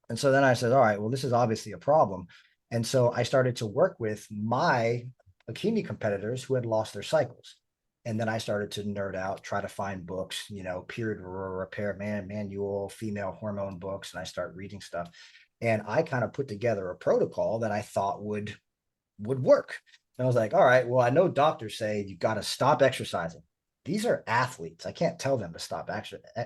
And so then I said, all right, well, this is obviously a problem. And so I started to work with my bikini competitors who had lost their cycles. And then I started to nerd out, try to find books, period repair manual, female hormone books, and I start reading stuff. And I kind of put together a protocol that I thought would work. And I was like, all right, well, I know doctors say you got to stop exercising. These are athletes. I can't tell them to stop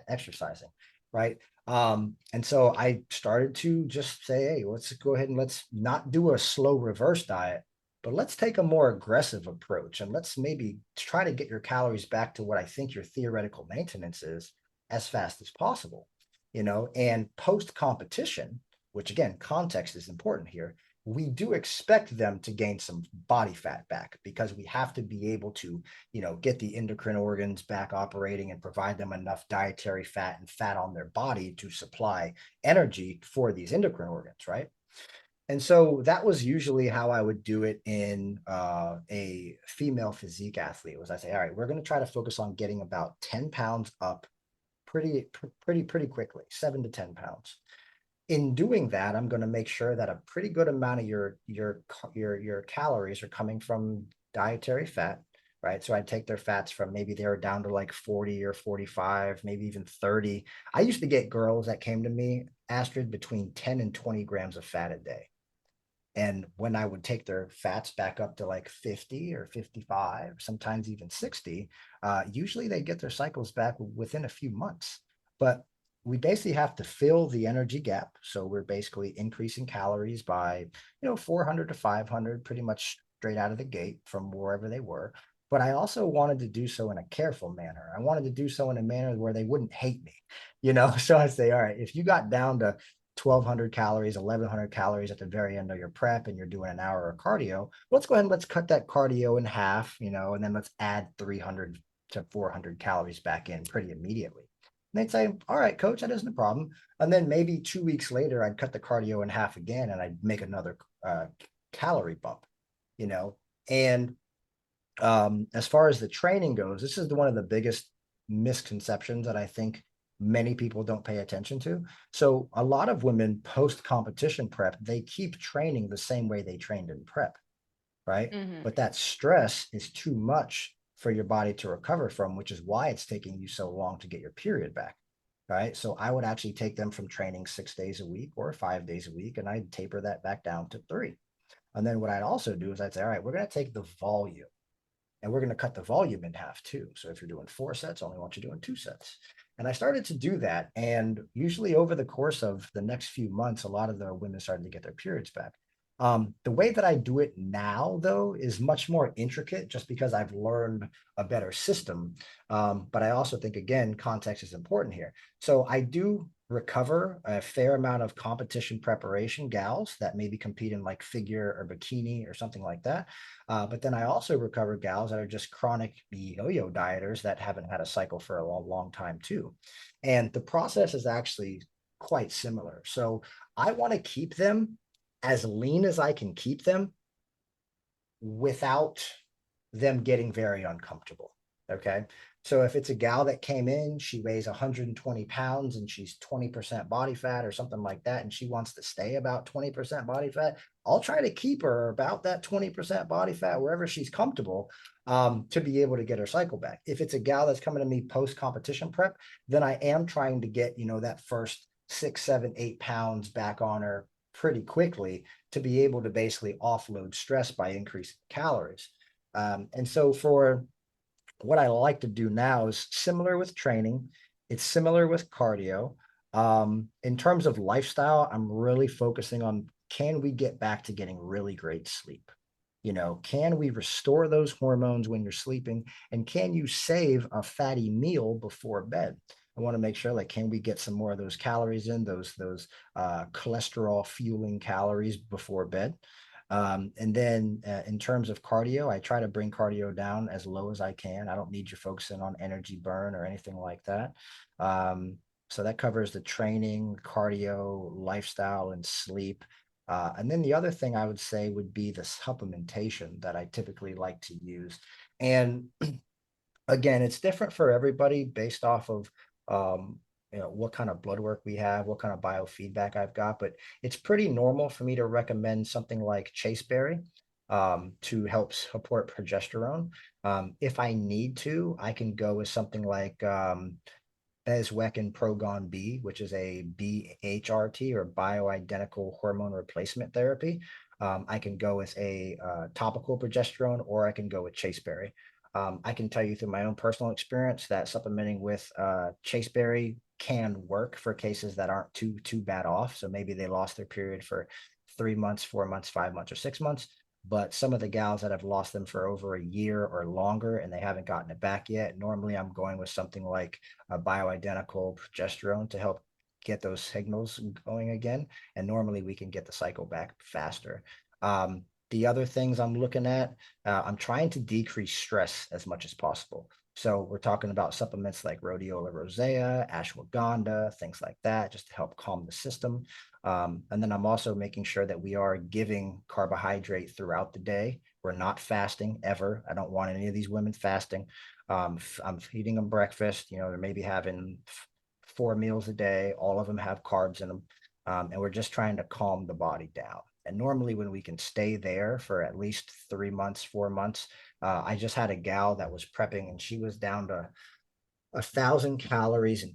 exercising, right? And so I started to just say, hey, let's go ahead and let's not do a slow reverse diet, but let's take a more aggressive approach and let's maybe try to get your calories back to what I think your theoretical maintenance is as fast as possible, and post competition, which again, context is important here. We do expect them to gain some body fat back because we have to be able to, get the endocrine organs back operating and provide them enough dietary fat and fat on their body to supply energy for these endocrine organs, right? And so that was usually how I would do it in a female physique athlete. Was I say, all right, we're going to try to focus on getting about 10 pounds up pretty quickly, 7 to 10 pounds. In doing that, I'm going to make sure that a pretty good amount of your calories are coming from dietary fat, right? So I'd take their fats from maybe they were down to like 40 or 45, maybe even 30. I used to get girls that came to me, Astrid, between 10 and 20 grams of fat a day. And when I would take their fats back up to like 50 or 55, sometimes even 60, usually they get their cycles back within a few months. But we basically have to fill the energy gap. So we're basically increasing calories by, 400 to 500, pretty much straight out of the gate from wherever they were. But I also wanted to do so in a careful manner. I wanted to do so in a manner where they wouldn't hate me, So I say, all right, if you got down to 1,200 calories, 1,100 calories at the very end of your prep and you're doing an hour of cardio, let's go ahead and let's cut that cardio in half, and then let's add 300 to 400 calories back in pretty immediately. And they'd say, all right, coach, that isn't a problem. And then maybe 2 weeks later, I'd cut the cardio in half again and I'd make another calorie bump, And as far as the training goes, this is one of the biggest misconceptions that I think many people don't pay attention to. So a lot of women post-competition prep, they keep training the same way they trained in prep, right? Mm-hmm. But that stress is too much for your body to recover from, which is why it's taking you so long to get your period back, right? So I would actually take them from training 6 days a week or 5 days a week, and I'd taper that back down to 3. And then what I'd also do is I'd say, all right, we're going to take the volume and we're going to cut the volume in half too. So if you're doing 4 sets, I only want you doing 2 sets. And I started to do that. And usually over the course of the next few months, a lot of the women started to get their periods back. The way that I do it now, though, is much more intricate just because I've learned a better system. But I also think, again, context is important here. So I do recover a fair amount of competition preparation gals that maybe compete in like figure or bikini or something like that. But then I also recover gals that are just chronic yo-yo dieters that haven't had a cycle for a long, long time too. And the process is actually quite similar. So I want to keep them as lean as I can keep them without them getting very uncomfortable. Okay. So if it's a gal that came in, she weighs 120 pounds and she's 20% body fat or something like that, and she wants to stay about 20% body fat, I'll try to keep her about that 20% body fat wherever she's comfortable, to be able to get her cycle back. If it's a gal that's coming to me post competition prep, then I am trying to get, that first 6, 7, 8 pounds back on her pretty quickly to be able to basically offload stress by increasing calories. And so for what I like to do now is similar with training. It's similar with cardio. In terms of lifestyle, I'm really focusing on, can we get back to getting really great sleep? Can we restore those hormones when you're sleeping? And can you save a fatty meal before bed? I want to make sure, like, can we get some more of those calories in, those cholesterol fueling calories before bed? And then in terms of cardio, I try to bring cardio down as low as I can. I don't need you focusing on energy burn or anything like that. So that covers the training, cardio, lifestyle, and sleep. And then the other thing I would say would be the supplementation that I typically like to use. And again, it's different for everybody based off of what kind of blood work we have, what kind of biofeedback I've got. But it's pretty normal for me to recommend something like chaseberry to help support progesterone. If I need to, I can go with something like Bezweck Progon B, which is a BHRT or bioidentical hormone replacement therapy. I can go with a topical progesterone, or I can go with chaseberry. I can tell you through my own personal experience that supplementing with chaseberry can work for cases that aren't too bad off. So maybe they lost their period for 3 months, 4 months, 5 months, or 6 months. But some of the gals that have lost them for over a year or longer and they haven't gotten it back yet, normally I'm going with something like a bioidentical progesterone to help get those signals going again. And normally we can get the cycle back faster. The other things I'm looking at, I'm trying to decrease stress as much as possible. So we're talking about supplements like rhodiola rosea, ashwagandha, things like that, just to help calm the system. And then I'm also making sure that we are giving carbohydrate throughout the day. We're not fasting ever. I don't want any of these women fasting. I'm feeding them breakfast. They're maybe having 4 meals a day. All of them have carbs in them. And we're just trying to calm the body down. And normally when we can stay there for at least 3 months, 4 months, I just had a gal that was prepping and she was down to 1,000 calories and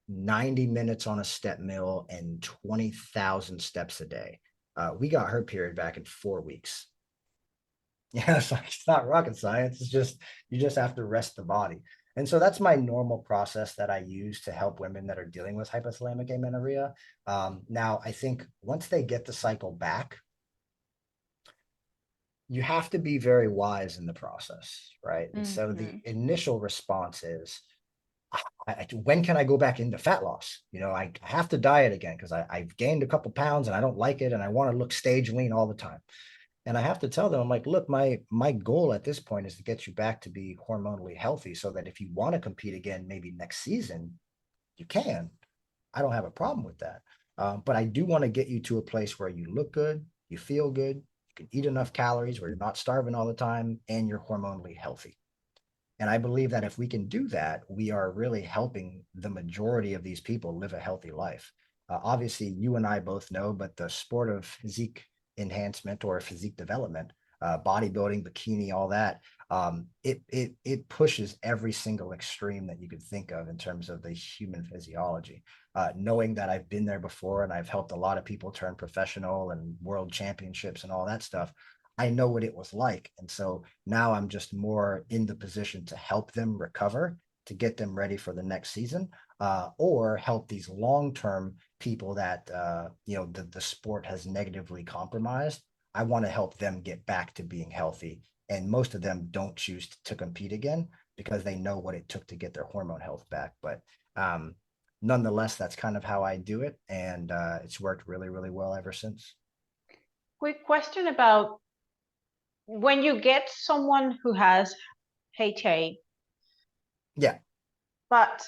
90 minutes on a step mill and 20,000 steps a day. We got her period back in 4 weeks. Yeah, it's not rocket science. It's just, you just have to rest the body. And so that's my normal process that I use to help women that are dealing with hypothalamic amenorrhea. Now, I think once they get the cycle back, you have to be very wise in the process, right? And so the Mm-hmm. initial response is, when can I go back into fat loss? I have to diet again because I've gained a couple pounds and I don't like it and I want to look stage lean all the time. And I have to tell them, I'm like, look, my goal at this point is to get you back to be hormonally healthy so that if you want to compete again, maybe next season, you can. I don't have a problem with that. But I do want to get you to a place where you look good, you feel good, you can eat enough calories where you're not starving all the time, and you're hormonally healthy. And I believe that if we can do that, we are really helping the majority of these people live a healthy life. Obviously, you and I both know, but the sport of physique enhancement or physique development, bodybuilding, bikini, all that, it pushes every single extreme that you could think of in terms of the human physiology. Knowing that I've been there before and I've helped a lot of people turn professional and world championships and all that stuff, I know what it was like. And so now I'm just more in the position to help them recover, to get them ready for the next season, or help these long-term people that the sport has negatively compromised. I want to help them get back to being healthy. And most of them don't choose to compete again because they know what it took to get their hormone health back. But nonetheless, that's kind of how I do it. And it's worked really, really well ever since. Quick question about when you get someone who has HA, Yeah. but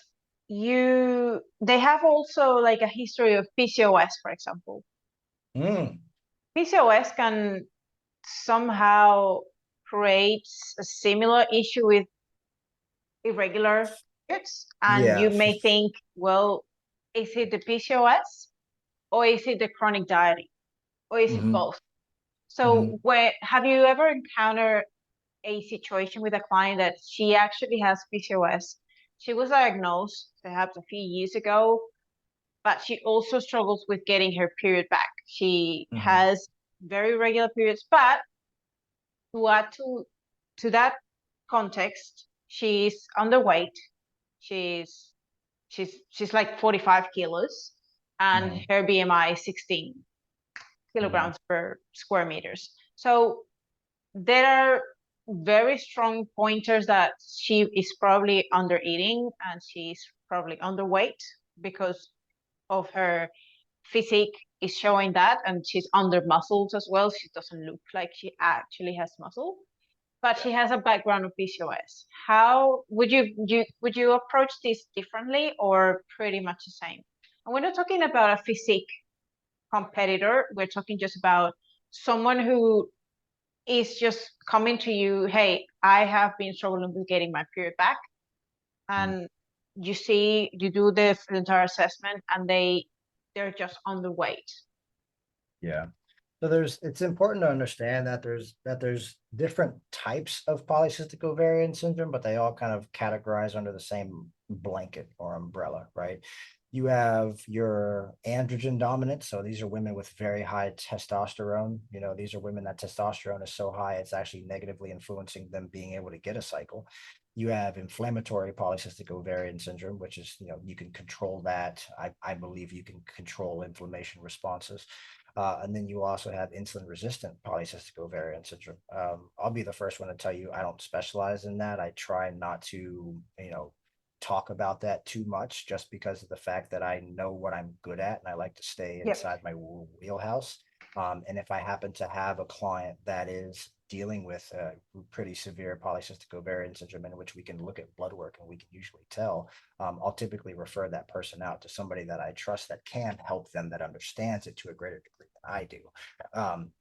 they have also like a history of PCOS, for example. Mm. PCOS can somehow create a similar issue with irregular periods, and Yeah. you may think, well, is it the PCOS or is it the chronic dieting or is it Hmm. both? So Hmm. where have you ever encountered a situation with a client that she actually has PCOS? She was diagnosed perhaps a few years ago, but she also struggles with getting her period back. She Hmm. has very regular periods, but to add to that context, she's underweight. She's she's like 45 kilos, and Hmm. her BMI is 16 Hmm. kilograms per square meters. So there are very strong pointers that she is probably under eating and she's probably underweight because of her physique is showing that, and she's under muscles as well. She doesn't look like she actually has muscle, but Yeah. she has a background of PCOS. How would you approach this differently or pretty much the same? And we're not talking about a physique competitor. We're talking just about someone who is just coming to you, hey, I have been struggling with getting my period back. Mhm. And you do the entire assessment and they're just underweight. Yeah. So it's important to understand that there's different types of polycystic ovarian syndrome, but they all kind of categorize under the same blanket or umbrella, right? You have your androgen dominant. So these are women with very high testosterone. These are women that testosterone is so high, it's actually negatively influencing them being able to get a cycle. You have inflammatory polycystic ovarian syndrome, which is, you can control that. I believe you can control inflammation responses. And then you also have insulin resistant polycystic ovarian syndrome. I'll be the first one to tell you I don't specialize in that. I try not to, talk about that too much just because of the fact that I know what I'm good at and I like to stay Yep. inside my wheelhouse. And if I happen to have a client that is dealing with a pretty severe polycystic ovarian syndrome in which we can look at blood work and we can usually tell, I'll typically refer that person out to somebody that I trust that can help them, that understands it to a greater degree than I do.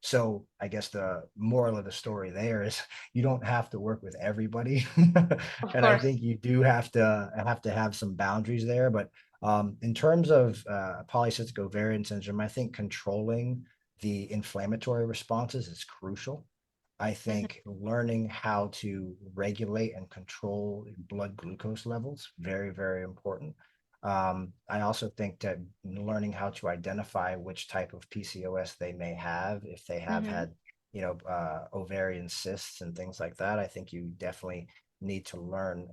So I guess the moral of the story there is you don't have to work with everybody. Of And I course. think you do have to have some boundaries there. But in terms of polycystic ovarian syndrome, I think controlling the inflammatory responses is crucial. I Mhm. think learning how to regulate and control blood glucose levels, very, very important. I also think that learning how to identify which type of PCOS they may have, if they have Mhm. had, ovarian cysts and things like that. I think you definitely need to learn,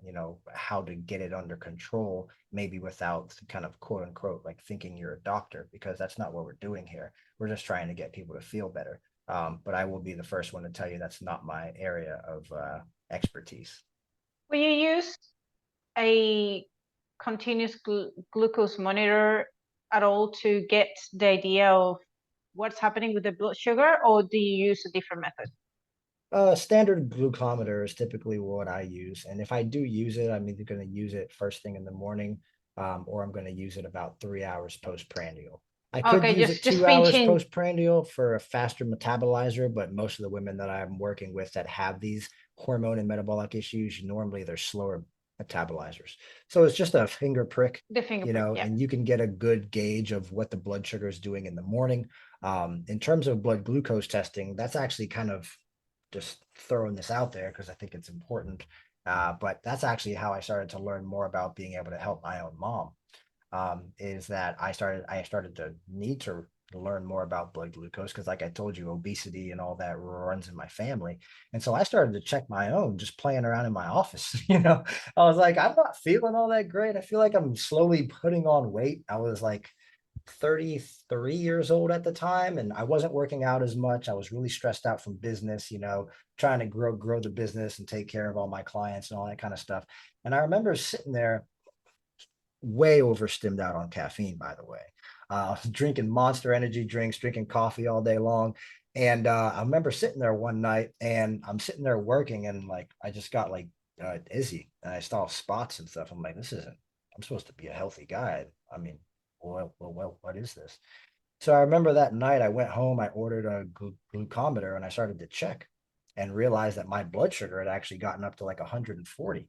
how to get it under control, maybe without kind of quote unquote like thinking you're a doctor, because that's not what we're doing here. We're just trying to get people to feel better. But I will be the first one to tell you that's not my area of expertise. Will you use a continuous glucose monitor at all to get the idea of what's happening with the blood sugar, or do you use a different method? Standard glucometer is typically what I use. And if I do use it, I'm either going to use it first thing in the morning, or I'm going to use it about 3 hours postprandial. I could Okay, use it just 2 hours pinching. postprandial for a faster metabolizer, but most of the women that I'm working with that have these hormone and metabolic issues, normally they're slower metabolizers. So it's just a finger prick, The finger prick, yeah. and you can get a good gauge of what the blood sugar is doing in the morning. In terms of blood glucose testing, that's actually kind of just throwing this out there because I think it's important. But that's actually how I started to learn more about being able to help my own mom. Is that I started to need to learn more about blood glucose because, like I told you, obesity and all that runs in my family. And so I started to check my own, just playing around in my office. I was like, I'm not feeling all that great. I feel like I'm slowly putting on weight. I was like 33 years old at the time, and I wasn't working out as much. I was really stressed out from business, trying to grow the business and take care of all my clients and all that kind of stuff. And I remember sitting there way overstimmed out on caffeine, by the way. Drinking Monster energy drinks, drinking coffee all day long. And I remember sitting there one night and I'm sitting there working and like I just got like dizzy and I saw spots and stuff. I'm like, I'm supposed to be a healthy guy. I mean, well, what is this? So I remember that night I went home, I ordered a glucometer and I started to check and realized that my blood sugar had actually gotten up to like 140,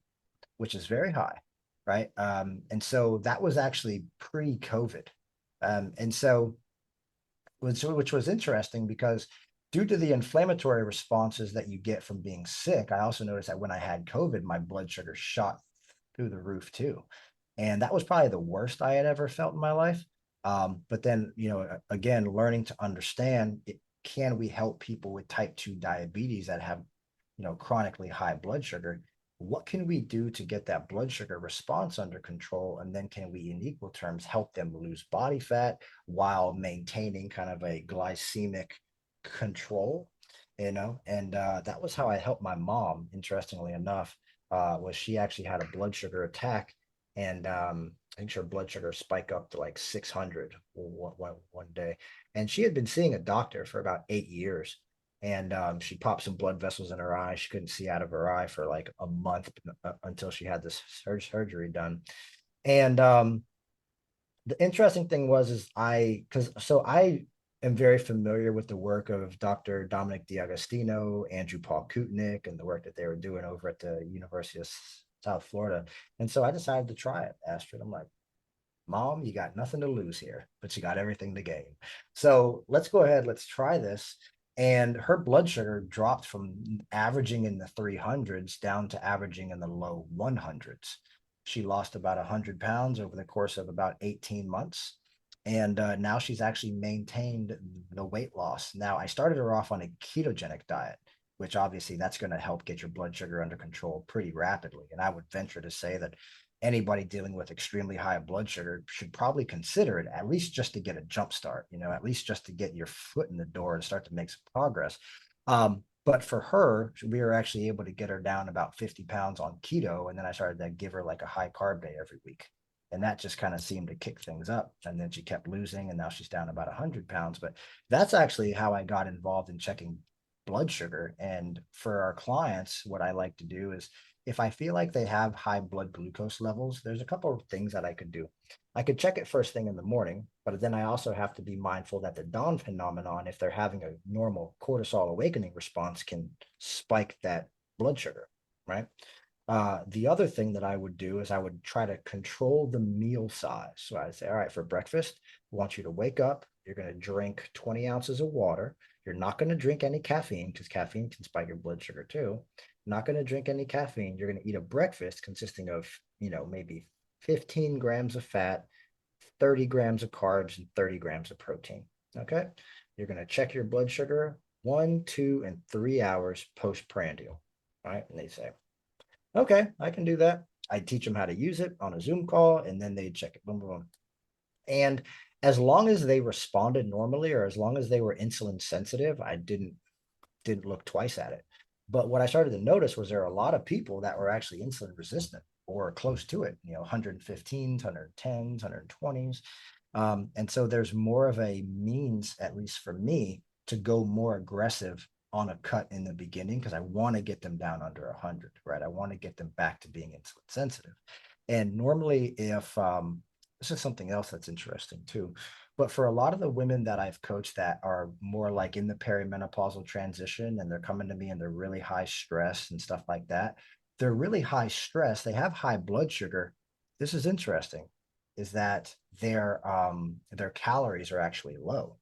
which is very high, right? And so that was actually pre-COVID. And so which was interesting because due to the inflammatory responses that you get from being sick, I also noticed that when I had COVID, my blood sugar shot through the roof too. And that was probably the worst I had ever felt in my life. But then, again, learning to understand it, can we help people with type 2 diabetes that have, chronically high blood sugar? What can we do to get that blood sugar response under control? And then can we, in equal terms, help them lose body fat while maintaining kind of a glycemic control? And that was how I helped my mom, interestingly enough, was she actually had a blood sugar attack and I think her blood sugar spiked up to like 600 one day. And she had been seeing a doctor for about 8 years. And she popped some blood vessels in her eye. She couldn't see out of her eye for like a month until she had this surgery done. And the interesting thing is I am very familiar with the work of Dr. Dominic D'Agostino, Andrew Paul Kutnick, and the work that they were doing over at the University of South Florida. And so I decided to try it, Astrid. I'm like, Mom, you got nothing to lose here, but you got everything to gain. So let's go ahead, let's try this. And her blood sugar dropped from averaging in the 300s down to averaging in the low 100s. She lost about 100 pounds over the course of about 18 months. And now she's actually maintained the weight loss. Now, I started her off on a ketogenic diet, which obviously that's going to help get your blood sugar under control pretty rapidly. And I would venture to say that anybody dealing with extremely high blood sugar should probably consider it, at least just to get a jump start, at least just to get your foot in the door and start to make some progress. But for her, we were actually able to get her down about 50 pounds on keto. And then I started to give her like a high carb day every week. And that just kind of seemed to kick things up. And then she kept losing, and now she's down about 100 pounds. But that's actually how I got involved in checking blood sugar. And for our clients, what I like to do is if I feel like they have high blood glucose levels, there's a couple of things that I could do. I could check it first thing in the morning, but then I also have to be mindful that the dawn phenomenon, if they're having a normal cortisol awakening response, can spike that blood sugar, right? The other thing that I would do is I would try to control the meal size. So I'd say, all right, for breakfast, I want you to wake up. You're going to drink 20 ounces of water. You're not going to drink any caffeine because caffeine can spike your blood sugar too. Not going to drink any caffeine. You're going to eat a breakfast consisting of, maybe 15 grams of fat, 30 grams of carbs, and 30 grams of protein. Okay. You're going to check your blood sugar 1, 2, and 3 hours postprandial. All right. And they say, okay, I can do that. I teach them how to use it on a Zoom call, and then they check it. Boom, boom, boom. And as long as they responded normally, or as long as they were insulin sensitive, I didn't look twice at it. But what I started to notice was there are a lot of people that were actually insulin resistant or close to it, 115s, 110s, 120s. And so there's more of a means, at least for me, to go more aggressive on a cut in the beginning because I want to get them down under 100, right? I want to get them back to being insulin sensitive. And normally, if this is something else that's interesting too, But for a lot of the women that I've coached that are more like in the perimenopausal transition and they're coming to me and they're really high stress and stuff like that, they're really high stress. They have high blood sugar. This is interesting, is that their calories are actually low.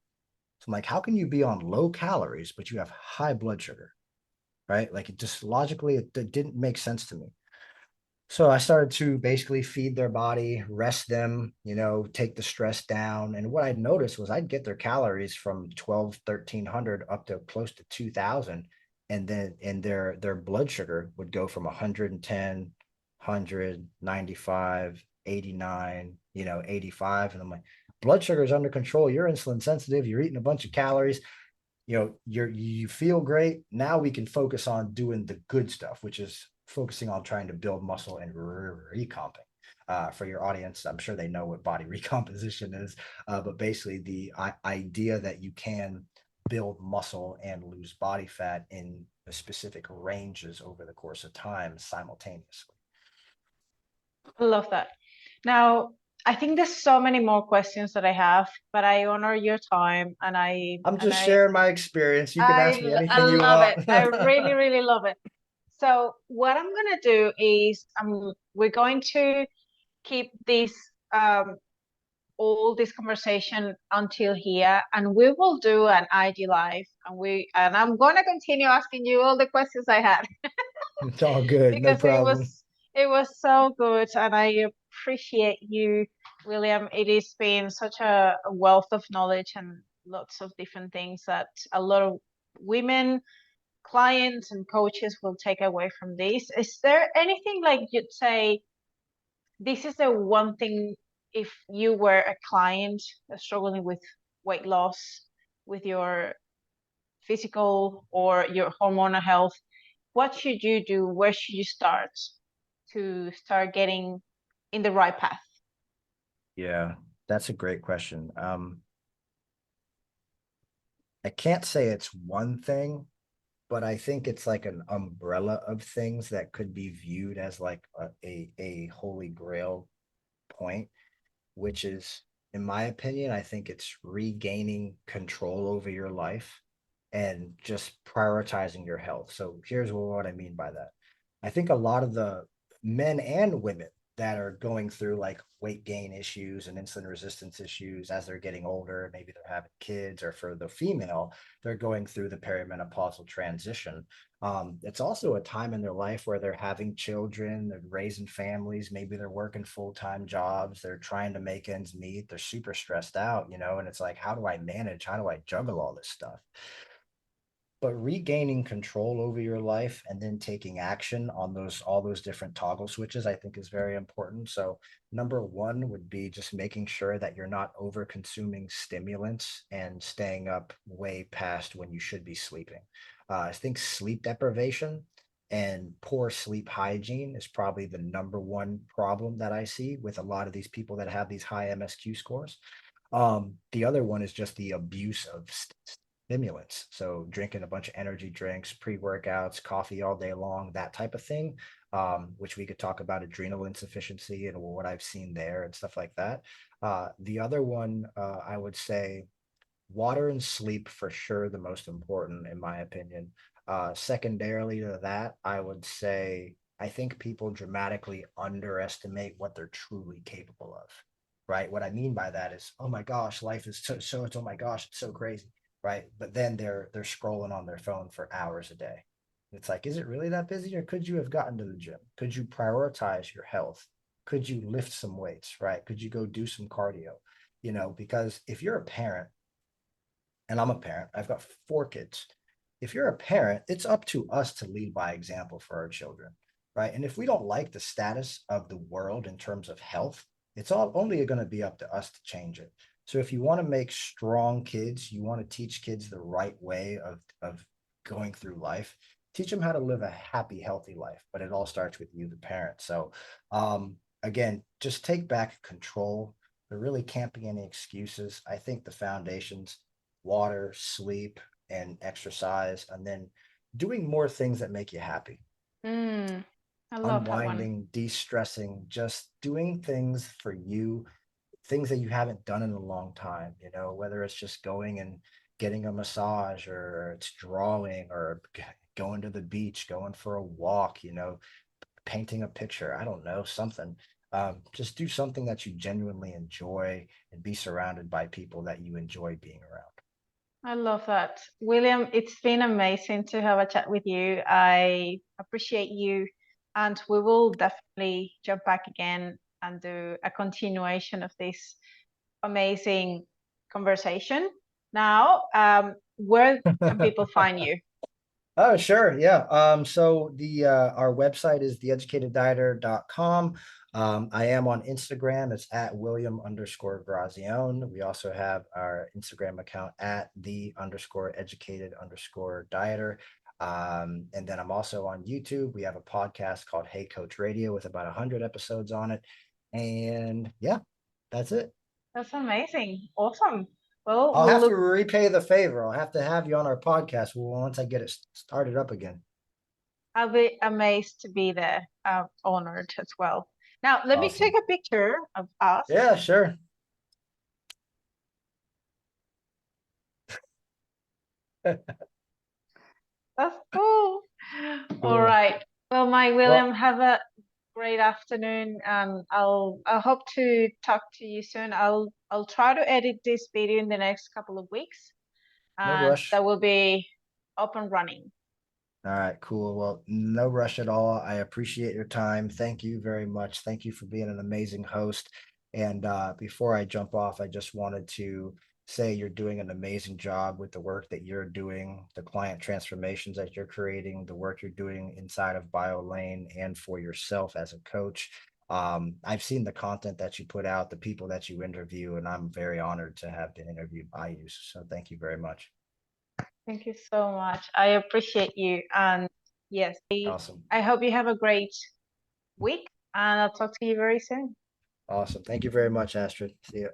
So I'm like, how can you be on low calories, but you have high blood sugar? Right? Like it just logically, it didn't make sense to me. So I started to basically feed their body, rest them, take the stress down. And what I'd noticed was I'd get their calories from 12, 1300 up to close to 2000. And then their blood sugar would go from 110, 100, 95, 89, 85. And I'm like, blood sugar is under control. You're insulin sensitive. You're eating a bunch of calories. You feel great. Now we can focus on doing the good stuff, which is focusing on trying to build muscle and recomping. For your audience, I'm sure they know what body recomposition is, but basically the idea that you can build muscle and lose body fat in specific ranges over the course of time simultaneously. I love that. Now, I think there's so many more questions that I have, but I honor your time and I'm just sharing my experience. You can ask me I anything you love it. want. I really, really love it. So what I'm gonna do is we're going to keep this all this conversation until here, and we will do an IG live, and I'm gonna continue asking you all the questions I had. It's all good, no Because problem. it was so good, and I appreciate you, William. It has been such a wealth of knowledge and lots of different things that a lot of women, clients, and coaches will take away from this. Is there anything like you'd say, this is the one thing, if you were a client struggling with weight loss, with your physical or your hormonal health, what should you do? Where should you start to start getting in the right path? Yeah, that's a great question. I can't say it's one thing, but I think it's like an umbrella of things that could be viewed as like a holy grail point, which is, in my opinion, I think it's regaining control over your life and just prioritizing your health. So here's what I mean by that. I think a lot of the men and women that are going through like weight gain issues and insulin resistance issues as they're getting older, maybe they're having kids, or for the female, they're going through the perimenopausal transition. It's also a time in their life where they're having children, they're raising families, maybe they're working full-time jobs, they're trying to make ends meet, they're super stressed out, and it's like, how do I manage? How do I juggle all this stuff? But regaining control over your life and then taking action on all those different toggle switches, I think is very important. So number one would be just making sure that you're not over consuming stimulants and staying up way past when you should be sleeping. I think sleep deprivation and poor sleep hygiene is probably the number one problem that I see with a lot of these people that have these high MSQ scores. The other one is just the abuse of stimulants. So drinking a bunch of energy drinks, pre-workouts, coffee all day long, that type of thing, which we could talk about adrenal insufficiency and what I've seen there and stuff like that. The other one, I would say water and sleep for sure, the most important in my opinion. Secondarily to that, I would say I think people dramatically underestimate what they're truly capable of. Right. What I mean by that is, oh my gosh, life is oh my gosh, it's so crazy. Right. But then they're scrolling on their phone for hours a day. It's like, is it really that busy? Or could you have gotten to the gym? Could you prioritize your health? Could you lift some weights? Right? Could you go do some cardio? Because if you're a parent, and I'm a parent, I've got 4 kids. If you're a parent, it's up to us to lead by example for our children, right? And if we don't like the status of the world in terms of health, it's all only going to be up to us to change it. So if you want to make strong kids, you want to teach kids the right way of going through life, teach them how to live a happy, healthy life. But it all starts with you, the parent. So again, just take back control. There really can't be any excuses. I think the foundations, water, sleep, and exercise, and then doing more things that make you happy. I love that one. Unwinding, de-stressing, just doing things for you things that you haven't done in a long time, you know, whether it's just going and getting a massage, or it's drawing, or going to the beach, going for a walk, you know, painting a picture, I don't know, something. Just do something that you genuinely enjoy and be surrounded by people that you enjoy being around. I love that. William, it's been amazing to have a chat with you. I appreciate you, and we will definitely jump back again and do a continuation of this amazing conversation. Now, where can people find you? Oh, sure. Yeah. So the our website is theeducateddietr.com. I am on Instagram. It's at William_Grazione. We also have our Instagram account at the_educated_dieter. And then I'm also on YouTube. We have a podcast called Hey Coach Radio with about 100 episodes on it. And yeah, that's it. That's amazing. Awesome. Well, I'll we'll have to look. repay the favor. I'll have to have you on our podcast once I get it started up again. I'll be amazed to be there. Honored as well. Now, let me take Awesome. a picture of us. Yeah, sure. That's cool. All Cool. right. Well, my William, Well, have a great afternoon. I hope to talk to you soon. I'll try to edit this video in the next couple of weeks, no and rush. that will be up and running. All right, cool. Well, no rush at all. I appreciate your time. Thank you very much. Thank you for being an amazing host. And before I jump off, I just wanted to say you're doing an amazing job with the work that you're doing, the client transformations that you're creating, the work you're doing inside of BioLane and for yourself as a coach. I've seen the content that you put out, the people that you interview, and I'm very honored to have been interviewed by you. So thank you very much. Thank you so much. I appreciate you. And yes, Awesome. I hope you have a great week, and I'll talk to you very soon. Awesome. Thank you very much, Astrid. See you.